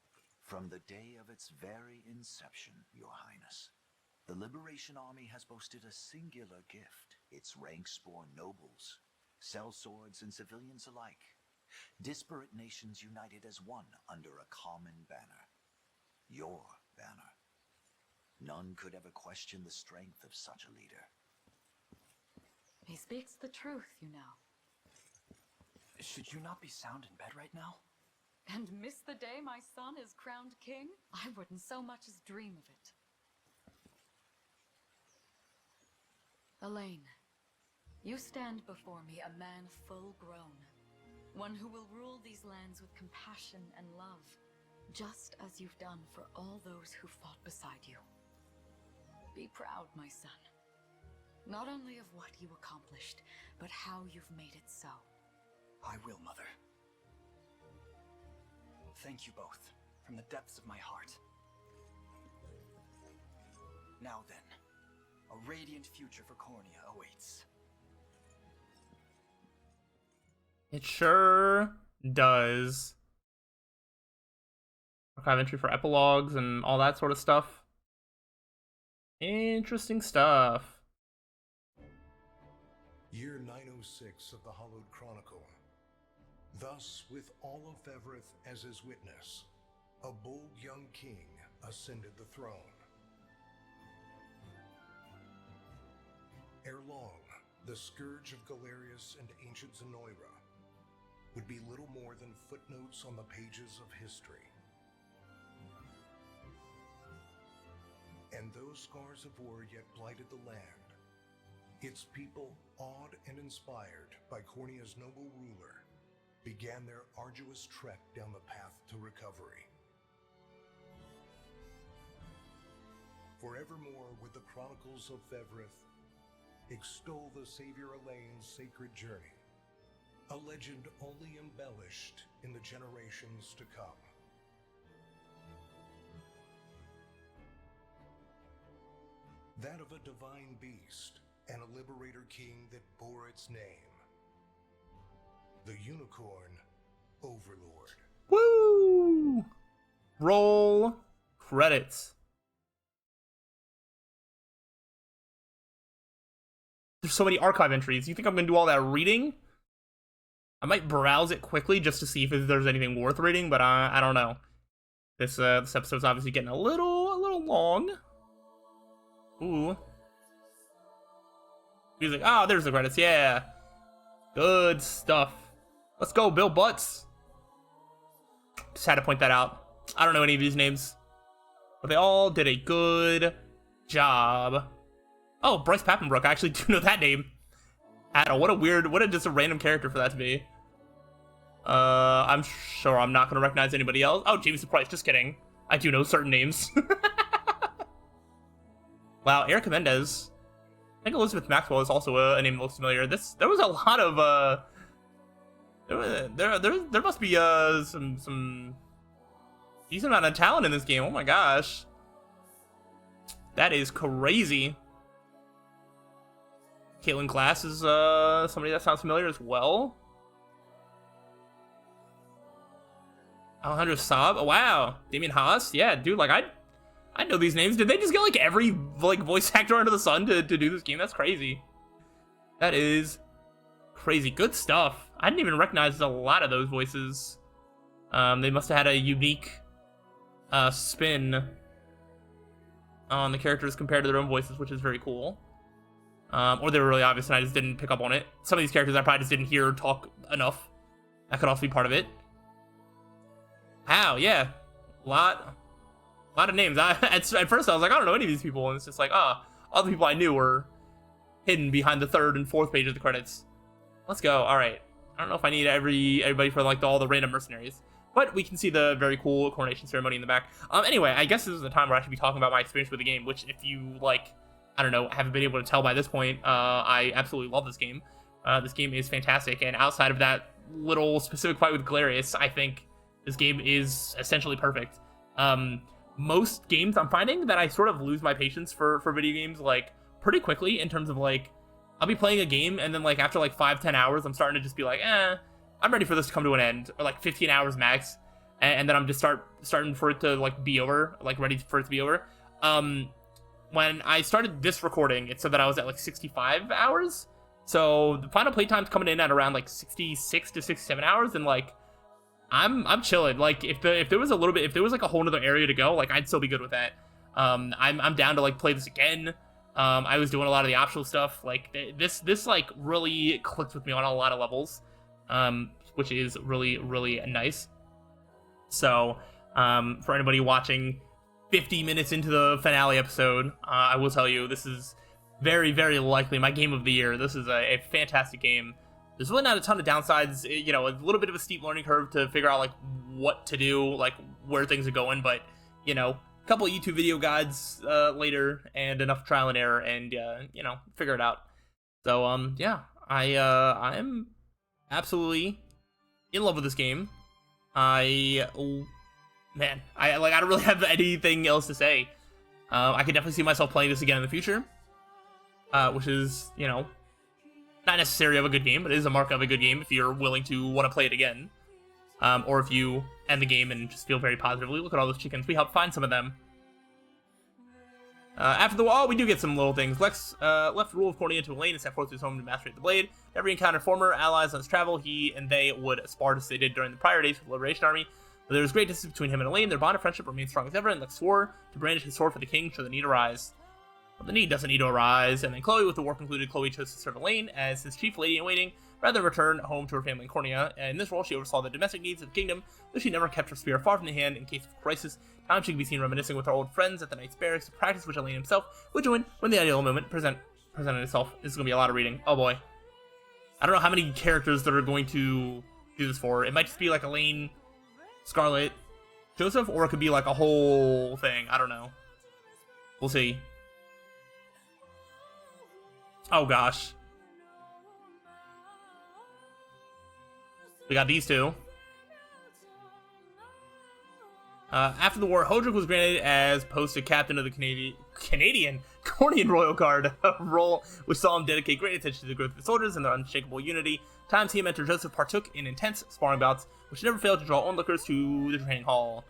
From the day of its very inception, Your Highness, the Liberation Army has boasted a singular gift. Its ranks bore nobles, sellswords, and civilians alike. Disparate nations united as one under a common banner. your banner. None could ever question the strength of such a leader. He speaks the truth, you know. Should you not be sound in bed right now? And miss the day my son is crowned king? I wouldn't so much as dream of it. Elaine, you stand before me a man full grown. One who will rule these lands with compassion and love, just as you've done for all those who fought beside you. Be proud, my son. Not only of what you accomplished, but how you've made it so. I will, Mother. Thank you both, from the depths of my heart. Now then, a radiant future for Cornea awaits. It sure does. Archive entry for epilogues and all that sort of stuff. Interesting stuff. Year 906 of the Hallowed Chronicle. Thus, with all of Evereth as his witness, a bold young king ascended the throne. Ere long, the scourge of Galerius and ancient Zenoira would be little more than footnotes on the pages of history. And those scars of war yet blighted the land, its people, awed and inspired by Cornea's noble ruler, began their arduous trek down the path to recovery. Forevermore would the chronicles of Evereth extol the Savior Elaine's sacred journey, a legend only embellished in the generations to come. That of a divine beast and a liberator king that bore its name. The unicorn, Overlord. Woo! Roll credits. There's so many archive entries. You think I'm gonna do all that reading? I might browse it quickly just to see if there's anything worth reading, but I don't know. This episode's obviously getting a little long. Ooh. Music. Ah, there's the credits. Yeah. Good stuff. Let's go, Bill Butts. Just had to point that out. I don't know any of these names, but they all did a good job. Oh, Bryce Papenbrook. I actually do know that name. Adam, what a just a random character for that to be. I'm sure I'm not going to recognize anybody else. Oh, James Price. Just kidding. I do know certain names. Wow, Erica Mendez. I think Elizabeth Maxwell is also a name that looks familiar. There was a lot of there must be some decent amount of talent in this game. Oh my gosh, that is crazy. Caitlin Glass is somebody that sounds familiar as well. Alejandro Saab. Oh, wow, Damien Haas. Yeah, dude, like I know these names. Did they just get like every voice actor under the sun to do this game? That's crazy. That is crazy. Good stuff. I didn't even recognize a lot of those voices. They must have had a unique spin on the characters compared to their own voices, which is very cool. Or they were really obvious and I just didn't pick up on it. Some of these characters I probably just didn't hear talk enough. That could also be part of it. Wow, yeah. A lot of names. At first I was like, I don't know any of these people, and it's just like, all the people I knew were hidden behind the third and fourth page of the credits. Let's go. All right. I don't know if I need everybody for like all the random mercenaries, but we can see the very cool coronation ceremony in the back. Anyway, I guess this is the time where I should be talking about my experience with the game, which if you like, I don't know, haven't been able to tell by this point, I absolutely love this game. This game is fantastic, and outside of that little specific fight with Galerius, I think this game is essentially perfect. Most games I'm finding that I sort of lose my patience for video games like pretty quickly, in terms of like I'll be playing a game and then like after like 5-10 hours I'm starting to just be like, I'm ready for this to come to an end, or like 15 hours max, and then I'm just starting for it to like be over, like ready for it to be over. When I started this recording, it said that I was at like 65 hours, so the final playtime's coming in at around like 66 to 67 hours, and like I'm chilling. Like if there was like a whole nother area to go, like I'd still be good with that. I'm down to like play this again. I was doing a lot of the optional stuff. Like this like really clicked with me on a lot of levels, which is really really nice. So for anybody watching 50 minutes into the finale episode, I will tell you this is very very likely my game of the year. This is a fantastic game. There's really not a ton of downsides, you know, a little bit of a steep learning curve to figure out, like, what to do, like, where things are going, but, you know, a couple of YouTube video guides later, and enough trial and error, and, you know, figure it out. So, yeah, I'm absolutely in love with this game. I don't really have anything else to say. I could definitely see myself playing this again in the future, which is, you know, not necessarily of a good game, but it is a mark of a good game if you're willing to want to play it again. Or if you end the game and just feel very positively. Look at all those chickens. We helped find some of them. After the wall, we do get some little things. Lex left the rule of Cornea to Elaine and set forth to his home to master the blade. Every encounter former allies on his travel, he and they would spar as they did during the prior days of the Liberation Army. But there was great distance between him and Elaine. Their bond of friendship remained strong as ever, and Lex swore to brandish his sword for the king should the need arise. Well, the need doesn't need to arise, and then Chloe, with the war concluded, Chloe chose to serve Elaine as his chief lady-in-waiting, rather than return home to her family in Cornea. And in this role, she oversaw the domestic needs of the kingdom, though she never kept her spear far from the hand in case of crisis. Time she could be seen reminiscing with her old friends at the Knight's Barracks, a practice which Elaine himself would join when the ideal moment presented itself. This is going to be a lot of reading. Oh boy. I don't know how many characters that are going to do this for. It might just be like Elaine, Scarlet, Joseph, or it could be like a whole thing. I don't know. We'll see. Oh gosh. We got these two. After the war, Hodrick was granted as posted captain of the Canadian Cornean Royal Guard, a role which saw him dedicate great attention to the growth of the soldiers and their unshakable unity. Times he and mentor Joseph partook in intense sparring bouts, which never failed to draw onlookers to the training hall.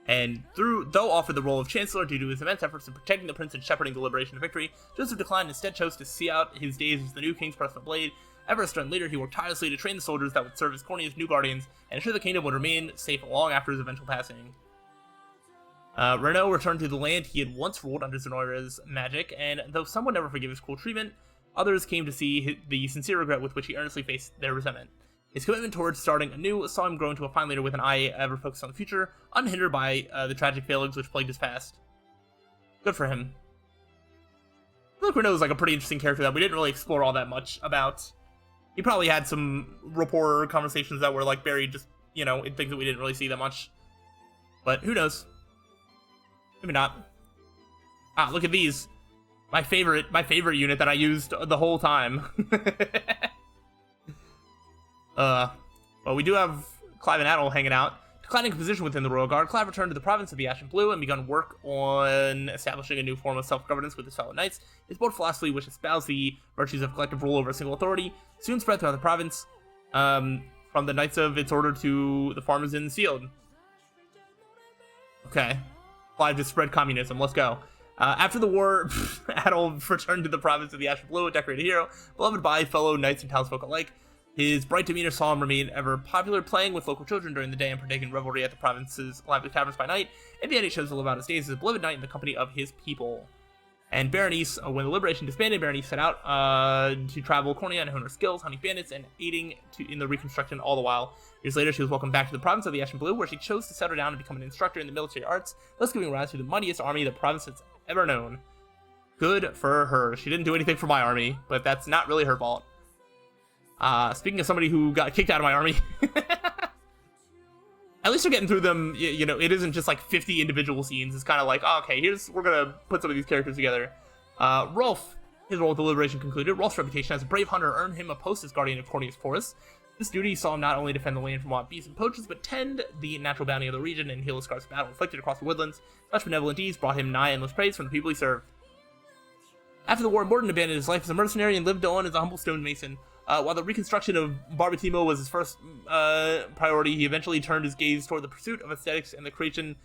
And though offered the role of Chancellor due to his immense efforts in protecting the prince and shepherding the liberation to victory, Joseph declined and instead chose to see out his days as the new king's personal blade. Ever a stern leader, he worked tirelessly to train the soldiers that would serve as Cornea's new guardians and ensure the kingdom would remain safe long after his eventual passing. Renaud returned to the land he had once ruled under Zenoira's magic, and though some would never forgive his cruel treatment, others came to see the sincere regret with which he earnestly faced their resentment. His commitment towards starting anew saw him grow into a fine leader with an eye ever focused on the future, unhindered by the tragic failings which plagued his past. Good for him. I feel like Renaud is like a pretty interesting character that we didn't really explore all that much about. He probably had some rapport conversations that were like buried just, you know, in things that we didn't really see that much. But who knows? Maybe not. Ah, look at these. My favorite unit that I used the whole time. Well, we do have Clive and Adol hanging out. Declining a position within the Royal Guard, Clive returned to the province of the Ash and Blue and begun work on establishing a new form of self-governance with his fellow knights. His bold philosophy, which espoused the virtues of collective rule over a single authority, soon spread throughout the province, from the knights of its order to the farmers in the field. Okay. Clive just spread communism. Let's go. After the war, Adol returned to the province of the Ash and Blue, a decorated hero, beloved by fellow knights and townsfolk alike. His bright demeanor saw him remain ever popular, playing with local children during the day and partaking in revelry at the province's lively taverns by night. In the end, he chose to live out his days as a beloved knight in the company of his people. And Berenice, when the liberation disbanded, Berenice set out to travel Cornea and hone her skills, hunting bandits and aiding in the reconstruction all the while. Years later, she was welcomed back to the province of the Ash and Blue, where she chose to settle down and become an instructor in the military arts, thus giving rise to the mightiest army the province has ever known. Good for her. She didn't do anything for my army, but that's not really her fault. Speaking of somebody who got kicked out of my army, at least we're getting through them. You know, it isn't just like 50 individual scenes. It's kind of like, oh, okay, we're gonna put some of these characters together. Rolf, his role with the Liberation concluded. Rolf's reputation as a brave hunter earned him a post as guardian of Cornea's forest. This duty saw him not only defend the land from wild beasts and poachers, but tend the natural bounty of the region and heal the scars of battle inflicted across the woodlands. Such benevolent deeds brought him nigh endless praise from the people he served. After the war, Morden abandoned his life as a mercenary and lived on as a humble stonemason. While the reconstruction of Barbatimo was his first priority, he eventually turned his gaze toward the pursuit of aesthetics and the creation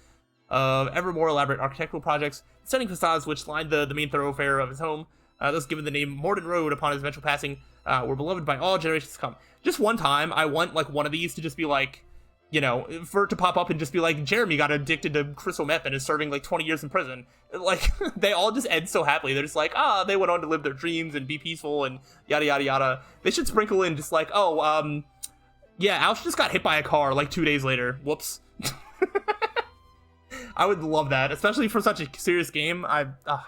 of ever more elaborate architectural projects. Stunning facades which lined the main thoroughfare of his home, thus given the name Morden Road upon his eventual passing, were beloved by all generations to come. Just one time, I want like one of these to just be like, you know, for it to pop up and just be like, Jeremy got addicted to crystal meth and is serving like 20 years in prison. Like, they all just end so happily. They're just like, they went on to live their dreams and be peaceful and yada yada yada. They should sprinkle in just like, yeah, Alsh just got hit by a car like 2 days later. Whoops. I would love that, especially for such a serious game. I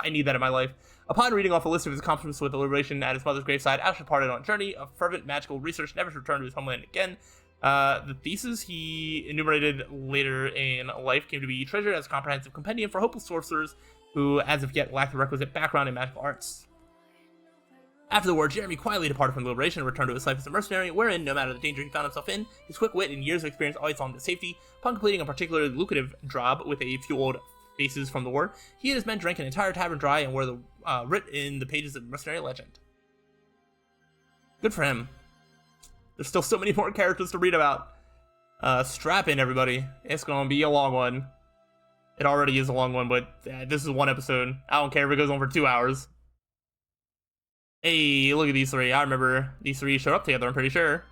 need that in my life. Upon reading off a list of his accomplishments with the liberation at his mother's graveside, Alsh departed on a journey of fervent magical research, never to return to his homeland again. The thesis he enumerated later in life came to be treasured as a comprehensive compendium for hopeless sorcerers who, as of yet, lacked the requisite background in magical arts. After the war, Jeremy quietly departed from the liberation and returned to his life as a mercenary, wherein, no matter the danger he found himself in, his quick wit and years of experience always saw him to safety. Upon completing a particularly lucrative job with a few old faces from the war, he and his men drank an entire tavern dry and were writ in the pages of mercenary legend. Good for him. There's still so many more characters to read about. Strap in, everybody. It's gonna be a long one. It already is a long one, but this is one episode. I don't care if it goes on for 2 hours. Hey, look at these three. I remember these three showed up together, I'm pretty sure.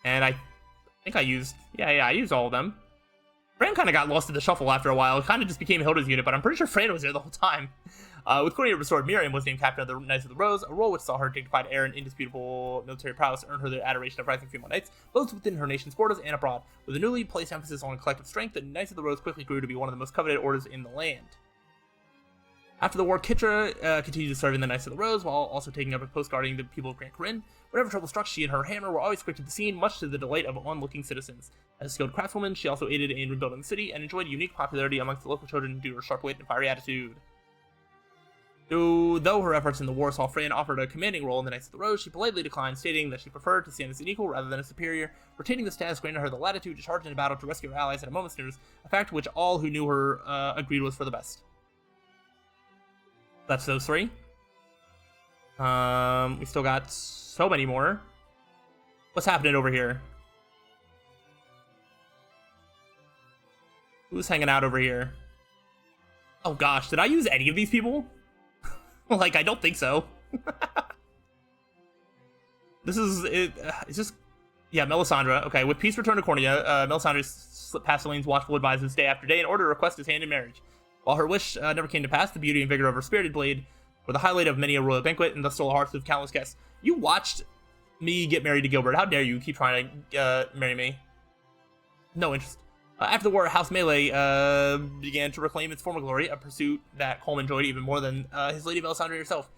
And I think I used... Yeah, I used all of them. Fran kind of got lost in the shuffle after a while. It kind of just became Hilda's unit, but I'm pretty sure Fran was there the whole time. With Cornelia restored, Miriam was named captain of the Knights of the Rose, a role which saw her dignified air and indisputable military prowess earn her the adoration of rising female knights, both within her nation's borders and abroad. With a newly placed emphasis on collective strength, the Knights of the Rose quickly grew to be one of the most coveted orders in the land. After the war, Kitra continued to serve in the Knights of the Rose, while also taking up a post guarding the people of Grand Corinne. Whenever trouble struck, she and her hammer were always quick to the scene, much to the delight of onlooking citizens. As a skilled craftswoman, she also aided in rebuilding the city, and enjoyed unique popularity amongst the local children due to her sharp wit and fiery attitude. Though her efforts in the war saw Fran offered a commanding role in the Knights of the Rose, she politely declined, stating that she preferred to stand as an equal rather than a superior, retaining the status granted her the latitude to charge into battle to rescue her allies at a moment's notice, a fact which all who knew her agreed was for the best. That's those three. We still got so many more. What's happening over here? Who's hanging out over here? Oh gosh, did I use any of these people? Like, I don't think so. This is it. It's just, yeah, Melisandre. Okay, with peace returned to Cornelia, Melisandre slipped past Celane's watchful advisors day after day in order to request his hand in marriage. While her wish never came to pass, the beauty and vigor of her spirited blade were the highlight of many a royal banquet and thus stole the hearts of countless guests. You watched me get married to Gilbert. How dare you keep trying to marry me? No interest. After the war, House Melee began to reclaim its former glory, a pursuit that Colm enjoyed even more than his lady Melisandre herself.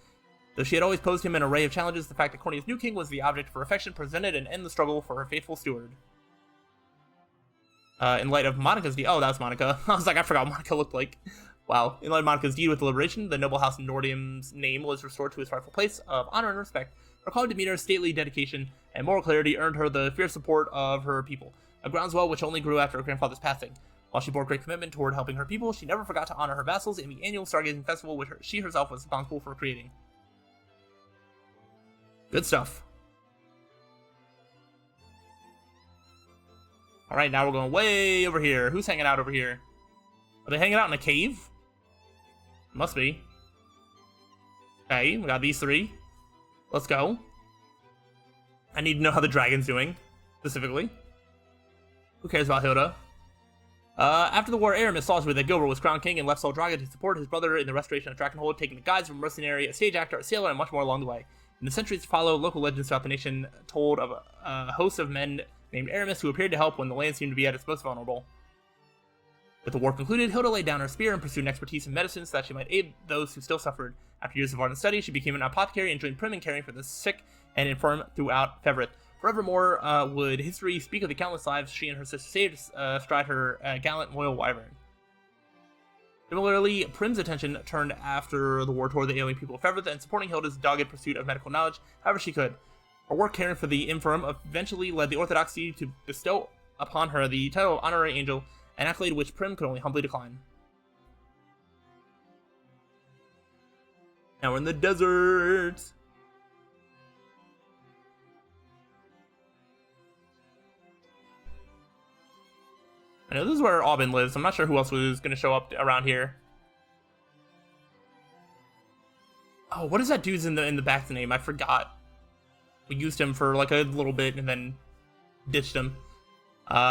Though she had always posed him an array of challenges, the fact that Cornea's new king was the object of her affection presented an endless struggle for her faithful steward. In light of Monica's deed... Oh, that was Monica. I was like, I forgot what Monica looked like. Wow. In light of Monica's deed with the liberation, the noble house Nordium's name was restored to its rightful place of honor and respect. Her calm demeanor, stately dedication, and moral clarity earned her the fierce support of her people, a groundswell which only grew after her grandfather's passing. While she bore great commitment toward helping her people, she never forgot to honor her vassals in the annual stargazing festival which she herself was responsible for creating. Good stuff. Alright, now we're going way over here. Who's hanging out over here? Are they hanging out in a cave? Must be. Okay, we got these three. Let's go. I need to know how the dragon's doing, specifically. Who cares about Hilda? After the war, Aramis saw to it that Gilbert was crowned king and left Sol Draga to support his brother in the restoration of Drakenhold, taking the guise of a mercenary, a stage actor, a sailor, and much more along the way. In the centuries to follow, local legends throughout the nation told of a host of men named Aramis who appeared to help when the land seemed to be at its most vulnerable. With the war concluded, Hilda laid down her spear and pursued an expertise in medicine so that she might aid those who still suffered. After years of ardent study, she became an apothecary and joined Prim in caring for the sick and infirm throughout Feverith. Forevermore would history speak of the countless lives she and her sister saved astride her gallant loyal wyvern. Similarly, Prim's attention turned after the war toward the ailing people of Feverith and supporting Hilda's dogged pursuit of medical knowledge however she could. Her work caring for the infirm eventually led the Orthodoxy to bestow upon her the title of honorary angel, an accolade which Prim could only humbly decline. Now we're in the desert. I know this is where Aubin lives. I'm not sure who else was going to show up around here. Oh, what is that dude's in the back's name? I forgot. We used him for like a little bit and then ditched him.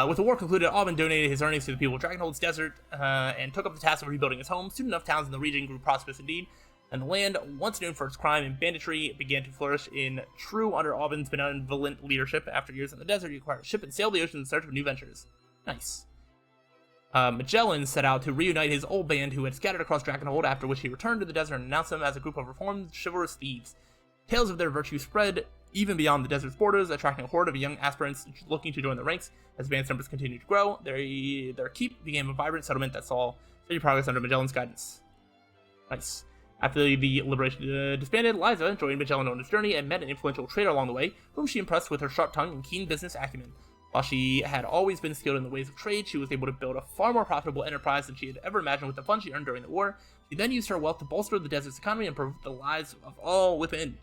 With the war concluded, Alban donated his earnings to the people of Dragonhold's desert and took up the task of rebuilding his home. Soon enough, towns in the region grew prosperous indeed, and the land, once known for its crime and banditry, began to flourish in true under Alban's benevolent leadership. After years in the desert, he acquired a ship and sailed the ocean in search of new ventures. Nice. Magellan set out to reunite his old band who had scattered across Dragonhold, after which he returned to the desert and announced them as a group of reformed, chivalrous thieves. Tales of their virtue spread even beyond the desert's borders, attracting a horde of young aspirants looking to join the ranks. As the band's numbers continued to grow, their keep became a vibrant settlement that saw steady progress under Magellan's guidance. Nice. After the liberation disbanded, Liza joined Magellan on his journey and met an influential trader along the way, whom she impressed with her sharp tongue and keen business acumen. While she had always been skilled in the ways of trade, she was able to build a far more profitable enterprise than she had ever imagined with the funds she earned during the war. She then used her wealth to bolster the desert's economy and improve the lives of all within.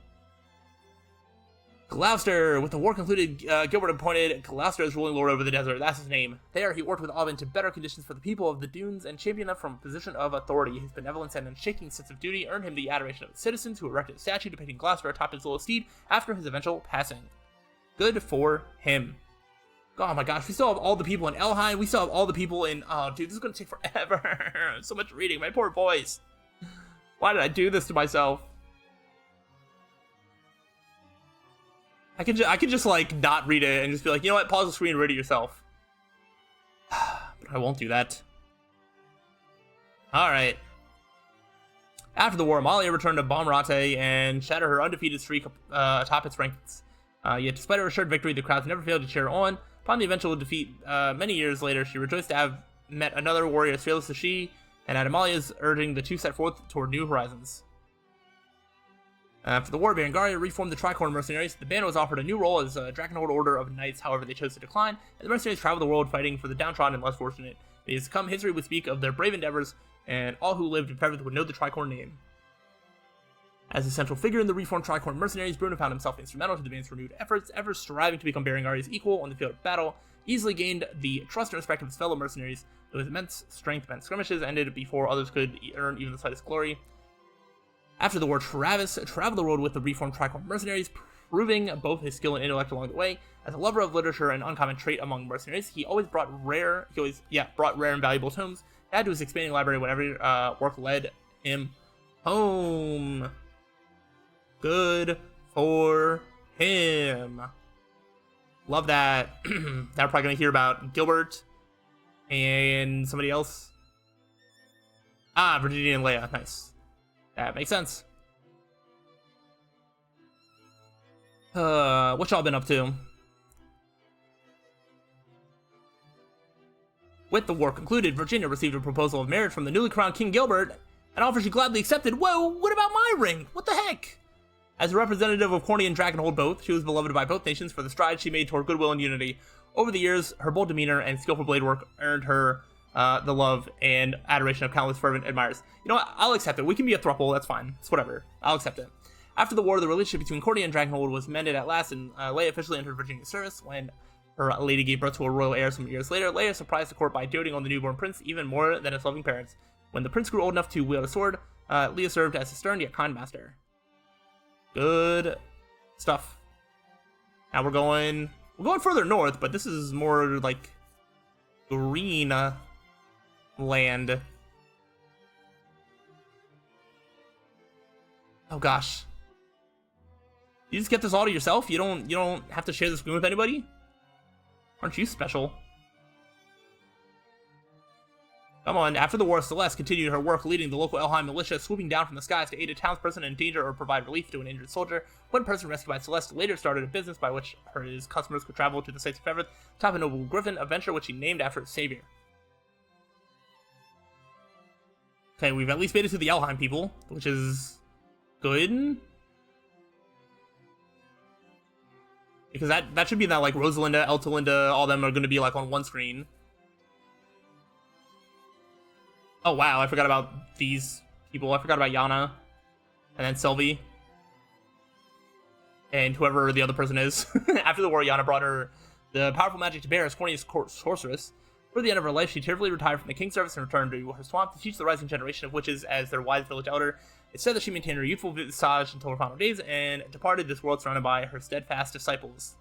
Gloucester. With the war concluded, Gilbert appointed Gloucester as ruling lord over the desert. That's his name. There, he worked with Alban to better conditions for the people of the dunes and championed them from a position of authority. His benevolence and unshaking sense of duty earned him the adoration of his citizens, who erected a statue depicting Gloucester atop his little steed after his eventual passing. Good for him. Oh my gosh, we still have all the people in Elheim. We still have all the people in... Oh, dude, this is going to take forever. So much reading. My poor voice. Why did I do this to myself? I could just, like, not read it and just be like, you know what, pause the screen and read it yourself. But I won't do that. Alright. After the war, Amalia returned to Balmorate and shattered her undefeated streak atop its rankings. Yet despite her assured victory, the crowds never failed to cheer her on. Upon the eventual defeat, many years later, she rejoiced to have met another warrior as fearless as she, and at Amalia's urging, the two set forth toward new horizons. After the war, Berengaria reformed the Tricorn mercenaries. The band was offered a new role as a Dragonhold Order of Knights, however they chose to decline, and the mercenaries traveled the world fighting for the downtrodden and less fortunate. It has come history would speak of their brave endeavors, and all who lived in Featherth would know the Tricorn name. As a central figure in the reformed Tricorn mercenaries, Bruno found himself instrumental to the band's renewed efforts, ever striving to become Berengaria's equal on the field of battle, easily gained the trust and respect of his fellow mercenaries, though his immense strength meant skirmishes ended before others could earn even the slightest glory. After the war, Travis traveled the world with the reformed Tricorn mercenaries, proving both his skill and intellect along the way. As a lover of literature, an uncommon trait among mercenaries, he always brought rare and valuable tomes to add to his expanding library whenever work led him home. Good for him. Love that. Now we're probably going to hear about Gilbert and somebody else. Virginia and Leia. Nice. That makes sense. What y'all been up to? With the war concluded, Virginia received a proposal of marriage from the newly crowned King Gilbert, an offer she gladly accepted. Whoa, what about my ring? What the heck? As a representative of Corny and Dragonhold both, she was beloved by both nations for the strides she made toward goodwill and unity. Over the years, her bold demeanor and skillful blade work earned her the love and adoration of countless fervent admirers. You know what? I'll accept it. We can be a throuple. That's fine. It's whatever. I'll accept it. After the war, the relationship between Corny and Dragonhold was mended at last, and Leia officially entered Virginia's service. When her lady gave birth to a royal heir some years later, Leia surprised the court by doting on the newborn prince even more than his loving parents. When the prince grew old enough to wield a sword, Leia served as a stern yet kind master. Good stuff. Now we're going further north, but this is more like green land. Oh gosh. You just get this all to yourself? You don't have to share the screen with anybody? Aren't you special? Come on. After the war, Celeste continued her work leading the local Elheim militia, swooping down from the skies to aid a townsperson in danger or provide relief to an injured soldier. One person rescued by Celeste later started a business by which his customers could travel to the sites of Featherth, atop a noble griffin, a venture which he named after his savior. Okay, we've at least made it to the Elheim people, which is good. Because that should be that, like, Rosalinda, Eltalinda, all them are going to be, like, on one screen. Oh, wow, I forgot about these people. I forgot about Yana. And then Sylvie. And whoever the other person is. After the war, Yana brought her the powerful magic to bear as Corny's sorceress. For the end of her life, she tearfully retired from the king's service and returned to her swamp to teach the rising generation of witches as their wise village elder. It's said that she maintained her youthful visage until her final days and departed this world surrounded by her steadfast disciples.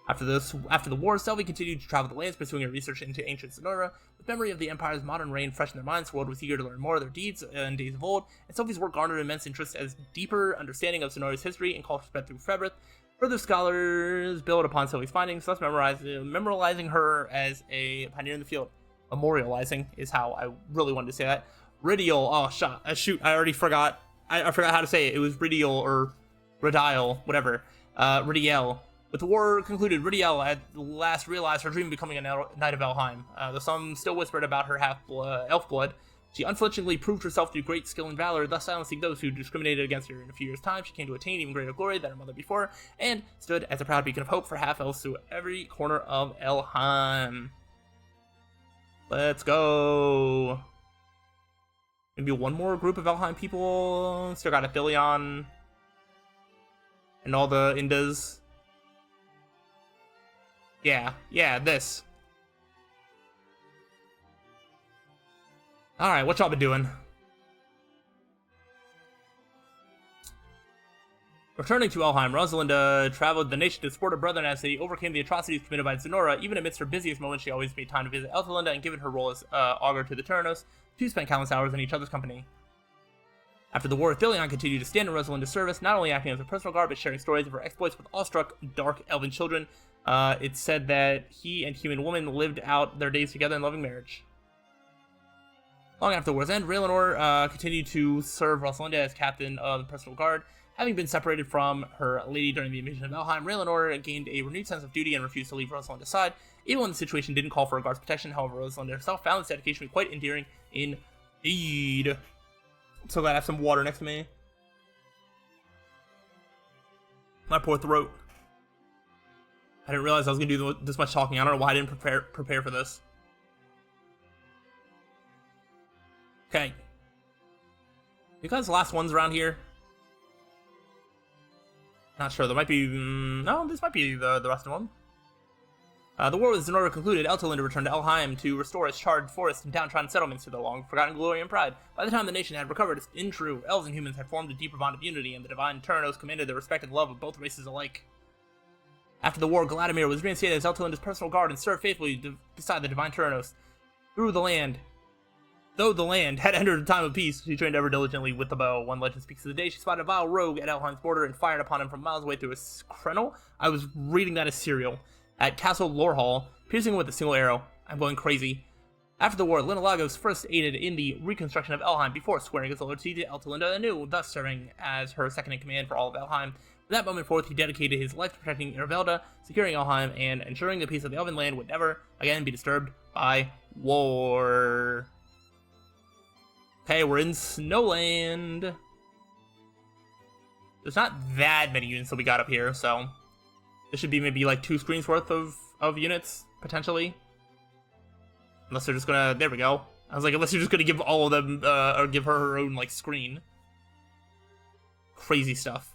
After the war, Selvi continued to travel the lands, pursuing her research into ancient Zenoira. With memory of the Empire's modern reign fresh in their minds, the world was eager to learn more of their deeds in days of old, and Selvi's work garnered immense interest as deeper understanding of Zenoira's history and culture spread through Febrith. Further scholars build upon Selvi's findings, thus memorializing her as a pioneer in the field. Memorializing is how I really wanted to say that. Ridial, shoot, I already forgot. I forgot how to say it. It was Ridial or Ridial, whatever. Ridiel. With the war concluded, Ridiel at last realized her dream of becoming a Knight of Elheim. Though some still whispered about her elf blood, she unflinchingly proved herself through great skill and valor, thus silencing those who discriminated against her. In a few years' time, she came to attain even greater glory than her mother before, and stood as a proud beacon of hope for half-elves through every corner of Elheim. Let's go! Maybe one more group of Elheim people. Still got Athelion and all the Indas. Yeah, this. Alright, what y'all been doing? Returning to Elheim, Rosalinda traveled the nation to support her brethren as they overcame the atrocities committed by Zenoira. Even amidst her busiest moments, she always made time to visit Eltalinda, and given her role as augur to the Terranos, the two spent countless hours in each other's company. After the war, Athelion continued to stand in Rosalinda's service, not only acting as a personal guard, but sharing stories of her exploits with awestruck, dark elven children. It's said that he and human woman lived out their days together in loving marriage. Long after the war's end, Raylanor continued to serve Rosalinda as captain of the personal guard. Having been separated from her lady during the invasion of Elheim, Raylanor gained a renewed sense of duty and refused to leave Rosalinda's side, even when the situation didn't call for a guard's protection. However, Rosalinda herself found this dedication to be quite endearing indeed. So glad I have some water next to me. My poor throat. I didn't realize I was going to do this much talking. I don't know why I didn't prepare for this. Okay. You guys last ones around here? Not sure. There might be... no, this might be the rest of them. The war with Zenoira concluded. Eltalinda returned to Elheim to restore its charred forests and downtrodden settlements to their long-forgotten glory and pride. By the time the nation had recovered, in true, elves and humans had formed a deeper bond of unity, and the divine Terranos commanded the respect and love of both races alike. After the war, Gladimir was reinstated as Eltalinda's personal guard and served faithfully beside the divine Terranos. Though the land had entered a time of peace, she trained ever diligently with the bow. One legend speaks of the day she spotted a vile rogue at Elheim's border and fired upon him from miles away through a crenel. I was reading that as cereal. At Castle Lorhall, piercing him with a single arrow. I'm going crazy. After the war, Linolagos first aided in the reconstruction of Elheim before swearing his loyalty to Eltalinda anew, thus serving as her second-in-command for all of Elheim. From that moment forth, he dedicated his life to protecting Irvelda, securing Elheim, and ensuring the peace of the Elven land would never again be disturbed by war. Okay, we're in Snowland. There's not that many units that we got up here, so this should be maybe like 2 screens worth of units, potentially. Unless they're just gonna... there we go. I was like, unless you're just gonna give all of them, or give her own, like, screen. Crazy stuff.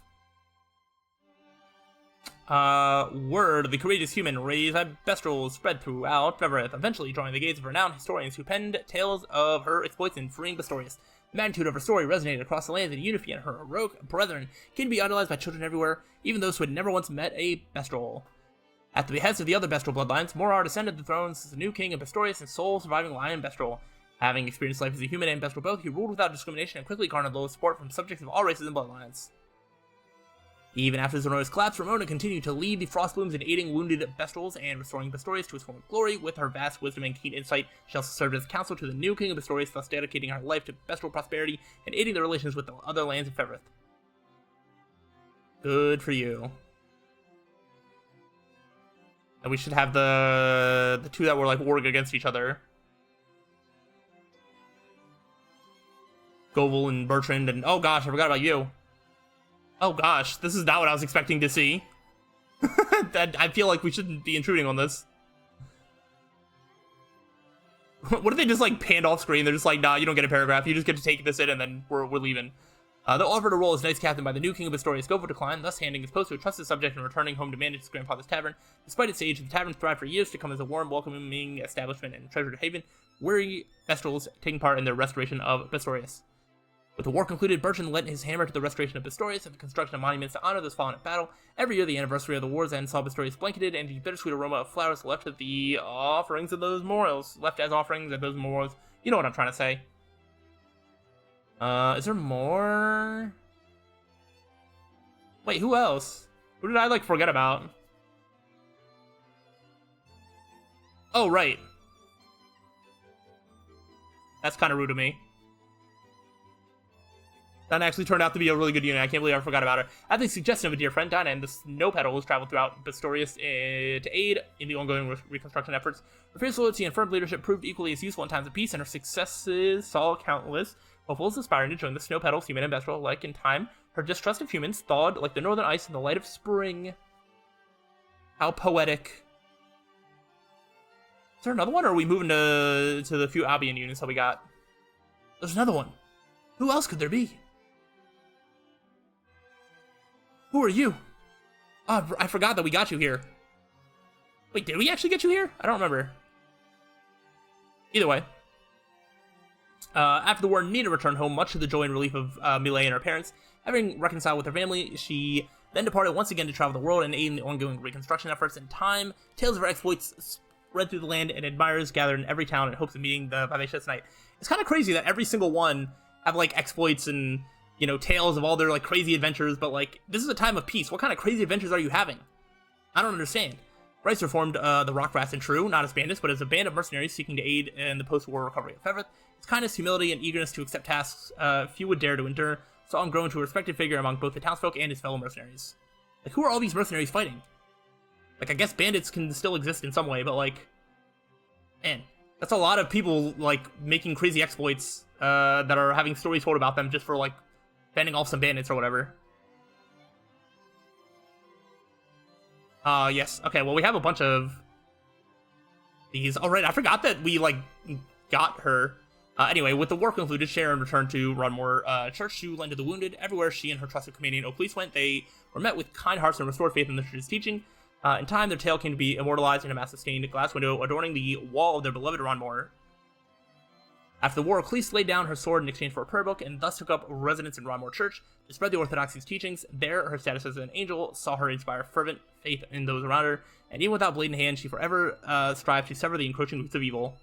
Word of the courageous human raised by Bestrels spread throughout Fevrith, eventually drawing the gaze of renowned historians who penned tales of her exploits in freeing Bestorius. The magnitude of her story resonated across the lands, and Unifi and her heroic brethren can be idolized by children everywhere, even those who had never once met a Bestrel. At the behest of the other Bestrel bloodlines, Morar ascended the thrones as the new king of Bestorius and sole surviving lion Bestrel. Having experienced life as a human and Bestrel both, he ruled without discrimination and quickly garnered loyal support from subjects of all races and bloodlines. Even after Zenoira's collapse, Ramona continued to lead the Frostblooms in aiding wounded Bestrels and restoring Bestorius to his former glory. With her vast wisdom and keen insight, she also served as counsel to the new king of Bestorius, thus dedicating her life to Bestrel prosperity and aiding the relations with the other lands of Fevrith. Good for you. And we should have the 2 that were like warring against each other. Govel and Bertrand, and oh gosh, I forgot about you. Oh gosh, this is not what I was expecting to see. I feel like we shouldn't be intruding on this. What if they just like panned off screen? They're just like, nah, you don't get a paragraph. You just get to take this in, and then we're leaving. Though offered a role as Knights Captain by the new King of Bestorius, Govel declined, thus handing his post to a trusted subject and returning home to manage his grandfather's tavern. Despite its age, the tavern thrived for years to come as a warm, welcoming establishment and treasured haven, weary Bestrels taking part in the restoration of Bestorius. With the war concluded, Bertrand lent his hammer to the restoration of Pistorius and the construction of monuments to honor those fallen in battle. Every year, the anniversary of the war's end saw Pistorius blanketed, and the bittersweet aroma of flowers left at the offerings of those memorials. Left as offerings at those memorials. You know what I'm trying to say. Is there more? Wait, who else? Who did I, like, forget about? Oh, right. That's kind of rude of me. That actually turned out to be a really good unit. I can't believe I forgot about her. At the suggestion of a dear friend, Dinah and the Snow Petals traveled throughout Pistorius to aid in the ongoing reconstruction efforts. Her fierce loyalty and firm leadership proved equally as useful in times of peace, and her successes saw countless hopefuls aspiring to join the Snow Petals, human and bestial alike. In time, her distrust of humans thawed like the northern ice in the light of spring. How poetic. Is there another one, or are we moving to the few Albion units that we got? There's another one. Who else could there be? Who are you? Oh, I forgot that we got you here. Wait, did we actually get you here? I don't remember. Either way. After the war, Nina returned home, much to the joy and relief of Millet and her parents. Having reconciled with her family, she then departed once again to travel the world and aid in the ongoing reconstruction efforts. In time, tales of her exploits spread through the land, and admirers gathered in every town in hopes of meeting the Vivacious Knight. It's kind of crazy that every single one have, like, exploits and, you know, tales of all their, like, crazy adventures, but, like, this is a time of peace. What kind of crazy adventures are you having? I don't understand. Rice reformed the Rock Rats and True, not as bandits, but as a band of mercenaries seeking to aid in the post-war recovery of Fevrith. His kindness, humility, and eagerness to accept tasks few would dare to endure saw him grow into a respected figure among both the townsfolk and his fellow mercenaries. Like, who are all these mercenaries fighting? Like, I guess bandits can still exist in some way, but, like, man, that's a lot of people, like, making crazy exploits that are having stories told about them just for, like, fending off some bandits or whatever. Yes. Okay, well, we have a bunch of these. All right, I forgot that we, like, got her. Anyway, with the war concluded, Sharon returned to Runmore Church to lend to the wounded. Everywhere she and her trusted companion O'Cleese went, they were met with kind hearts and restored faith in the church's teaching. In time, their tale came to be immortalized in a massive stained glass window adorning the wall of their beloved Runmore. After the war, O'Cleese laid down her sword in exchange for a prayer book, and thus took up residence in Runmore Church to spread the Orthodoxy's teachings. There, her status as an angel saw her inspire fervent faith in those around her, and even without blade in hand, she forever strived to sever the encroaching roots of evil.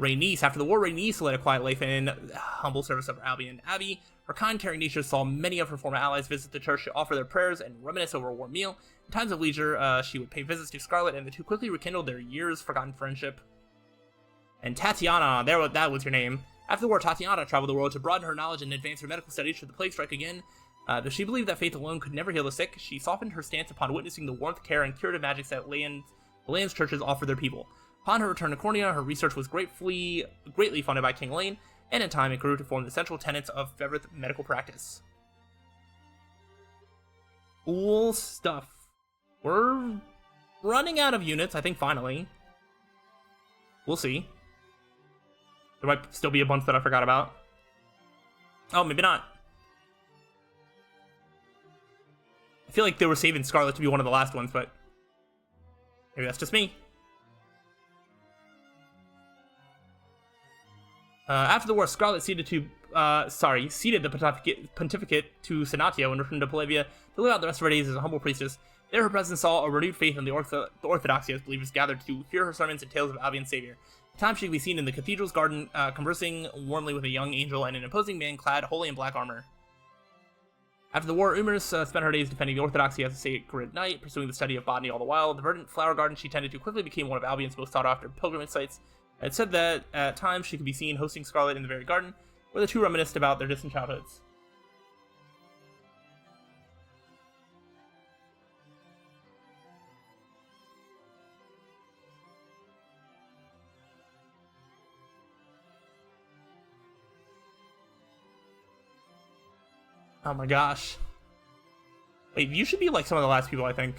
Rhaenys. After the war, Rhaenys led a quiet life in humble service of Albion Abbey. Her kind, caring nature saw many of her former allies visit the church to offer their prayers and reminisce over a warm meal. In times of leisure, she would pay visits to Scarlet, and the two quickly rekindled their years-forgotten friendship. And Tatiana, that was her name. After the war, Tatiana traveled the world to broaden her knowledge and advance her medical studies should the plague strike again. Though she believed that faith alone could never heal the sick, she softened her stance upon witnessing the warmth, care, and curative magics that the land's churches offer their people. Upon her return to Cornea, her research was greatly funded by King Lane, and in time it grew to form the central tenets of Fevrith medical practice. Cool stuff. We're running out of units, I think, finally. We'll see. There might still be a bunch that I forgot about. Oh, maybe not. I feel like they were saving Scarlet to be one of the last ones, but maybe that's just me. After the war, Scarlet ceded the pontificate to Senatio and returned to Polivia to live out the rest of her days as a humble priestess. There, her presence saw a renewed faith in the orthodoxy as believers gathered to hear her sermons and tales of Albion's savior. At times, she could be seen in the cathedral's garden, conversing warmly with a young angel and an imposing man clad wholly in black armor. After the war, Umers spent her days defending the orthodoxy as a sacred knight, pursuing the study of botany all the while. The verdant flower garden she tended to quickly became one of Albion's most sought-after pilgrimage sites. It said that at times she could be seen hosting Scarlet in the very garden, where the two reminisced about their distant childhoods. Oh my gosh. Wait, you should be like some of the last people, I think.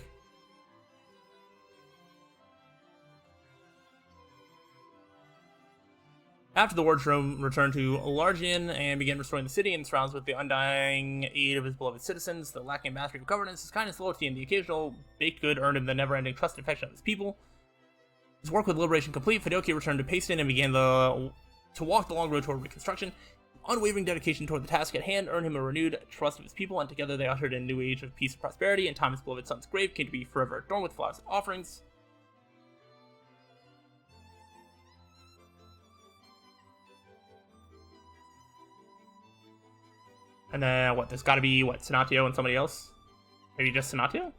After the war, Jerome returned to Largian and began restoring the city and surrounds with the undying aid of his beloved citizens. The lacking mastery of governance, his kindness, loyalty, and the occasional baked good earned him the never-ending trust and affection of his people. His work with liberation complete, Fedokia returned to Payston and began to walk the long road toward reconstruction. unwavering dedication toward the task at hand earned him a renewed trust of his people, and together they ushered in a new age of peace and prosperity, and time his beloved son's grave came to be forever adorned with flowers and offerings. And then, what, there's gotta be, what, Senatio and somebody else? Maybe just Senatio?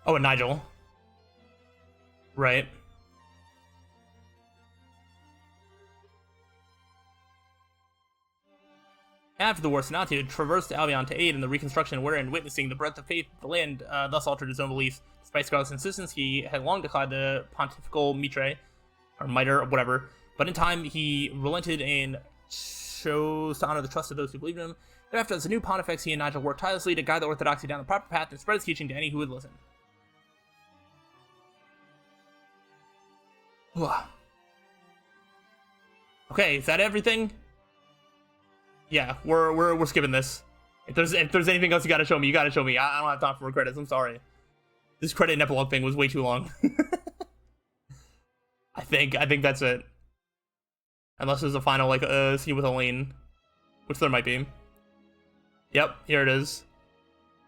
Oh, and Nigel. Right. After the war, Senatio traversed Albion to aid in the reconstruction wherein, witnessing the breadth of faith of the land, thus altered his own beliefs. Despite Scarlet's insistence, he had long declined the pontifical mitre, or mitre, or whatever, but in time he relented and chose to honor the trust of those who believed in him. Thereafter, as a new pontifex, he and Nigel worked tirelessly to guide the orthodoxy down the proper path and spread his teaching to any who would listen. Okay, is that everything? Yeah, we're skipping this. If there's anything else you gotta show me, I don't have time for more credits. I'm sorry. This credit and epilogue thing was way too long. I think that's it. Unless there's a final like scene with Elaine, which there might be. Yep, here it is.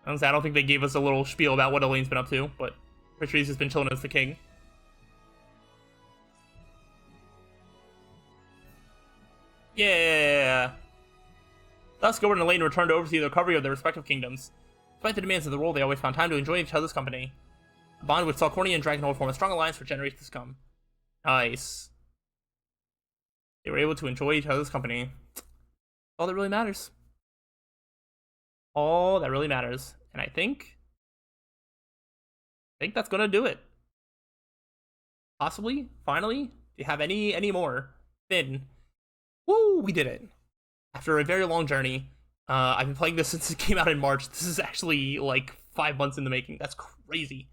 I don't think they gave us a little spiel about what Elaine's been up to, but Patrice has been chilling as the king. Yeah. Thus, Gilbert and Elaine returned to oversee the recovery of their respective kingdoms. Despite the demands of the role, they always found time to enjoy each other's company. A bond which saw Corny and Dragonhold form a strong alliance for generations to come. Nice. They were able to enjoy each other's company. All that really matters. All that really matters. And I think that's gonna do it. Possibly, finally, do you have any more? Finn. Woo, we did it. After a very long journey, I've been playing this since it came out in March. This is actually like 5 months in the making. That's crazy.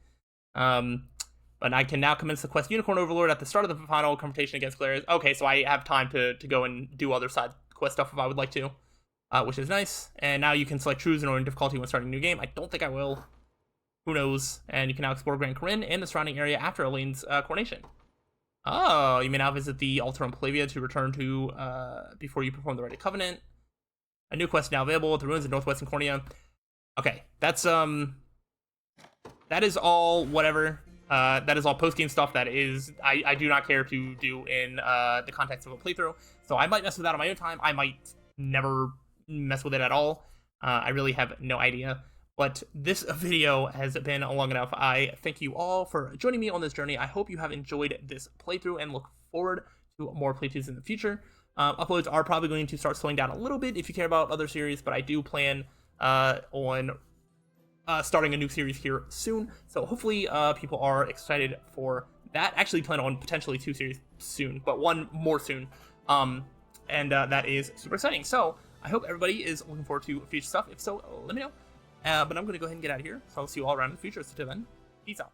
But I can now commence the quest Unicorn Overlord at the start of the final confrontation against Galerius. Okay, so I have time to go and do other side quest stuff if I would like to, which is nice. And now you can select Trues in order in difficulty when starting a new game. I don't think I will. Who knows? And you can now explore Grand Corinne and the surrounding area after Elaine's coronation. Oh, you may now visit the altar on Plavia to return to before you perform the Rite of Covenant. A new quest now available at the ruins of Northwestern Cornea. Okay, that is all whatever. That is all post-game stuff that is I do not care to do in the context of a playthrough. So I might mess with that on my own time. I might never mess with it at all. I really have no idea. But this video has been long enough. I thank you all for joining me on this journey. I hope you have enjoyed this playthrough and look forward to more playthroughs in the future. Uploads are probably going to start slowing down a little bit if you care about other series, but I do plan on starting a new series here soon. So hopefully people are excited for that. Actually plan on potentially 2 series soon, but 1 more soon. And that is super exciting. So I hope everybody is looking forward to future stuff. If so, let me know. But I'm going to go ahead and get out of here. So I'll see you all around in the future. So till then, peace out.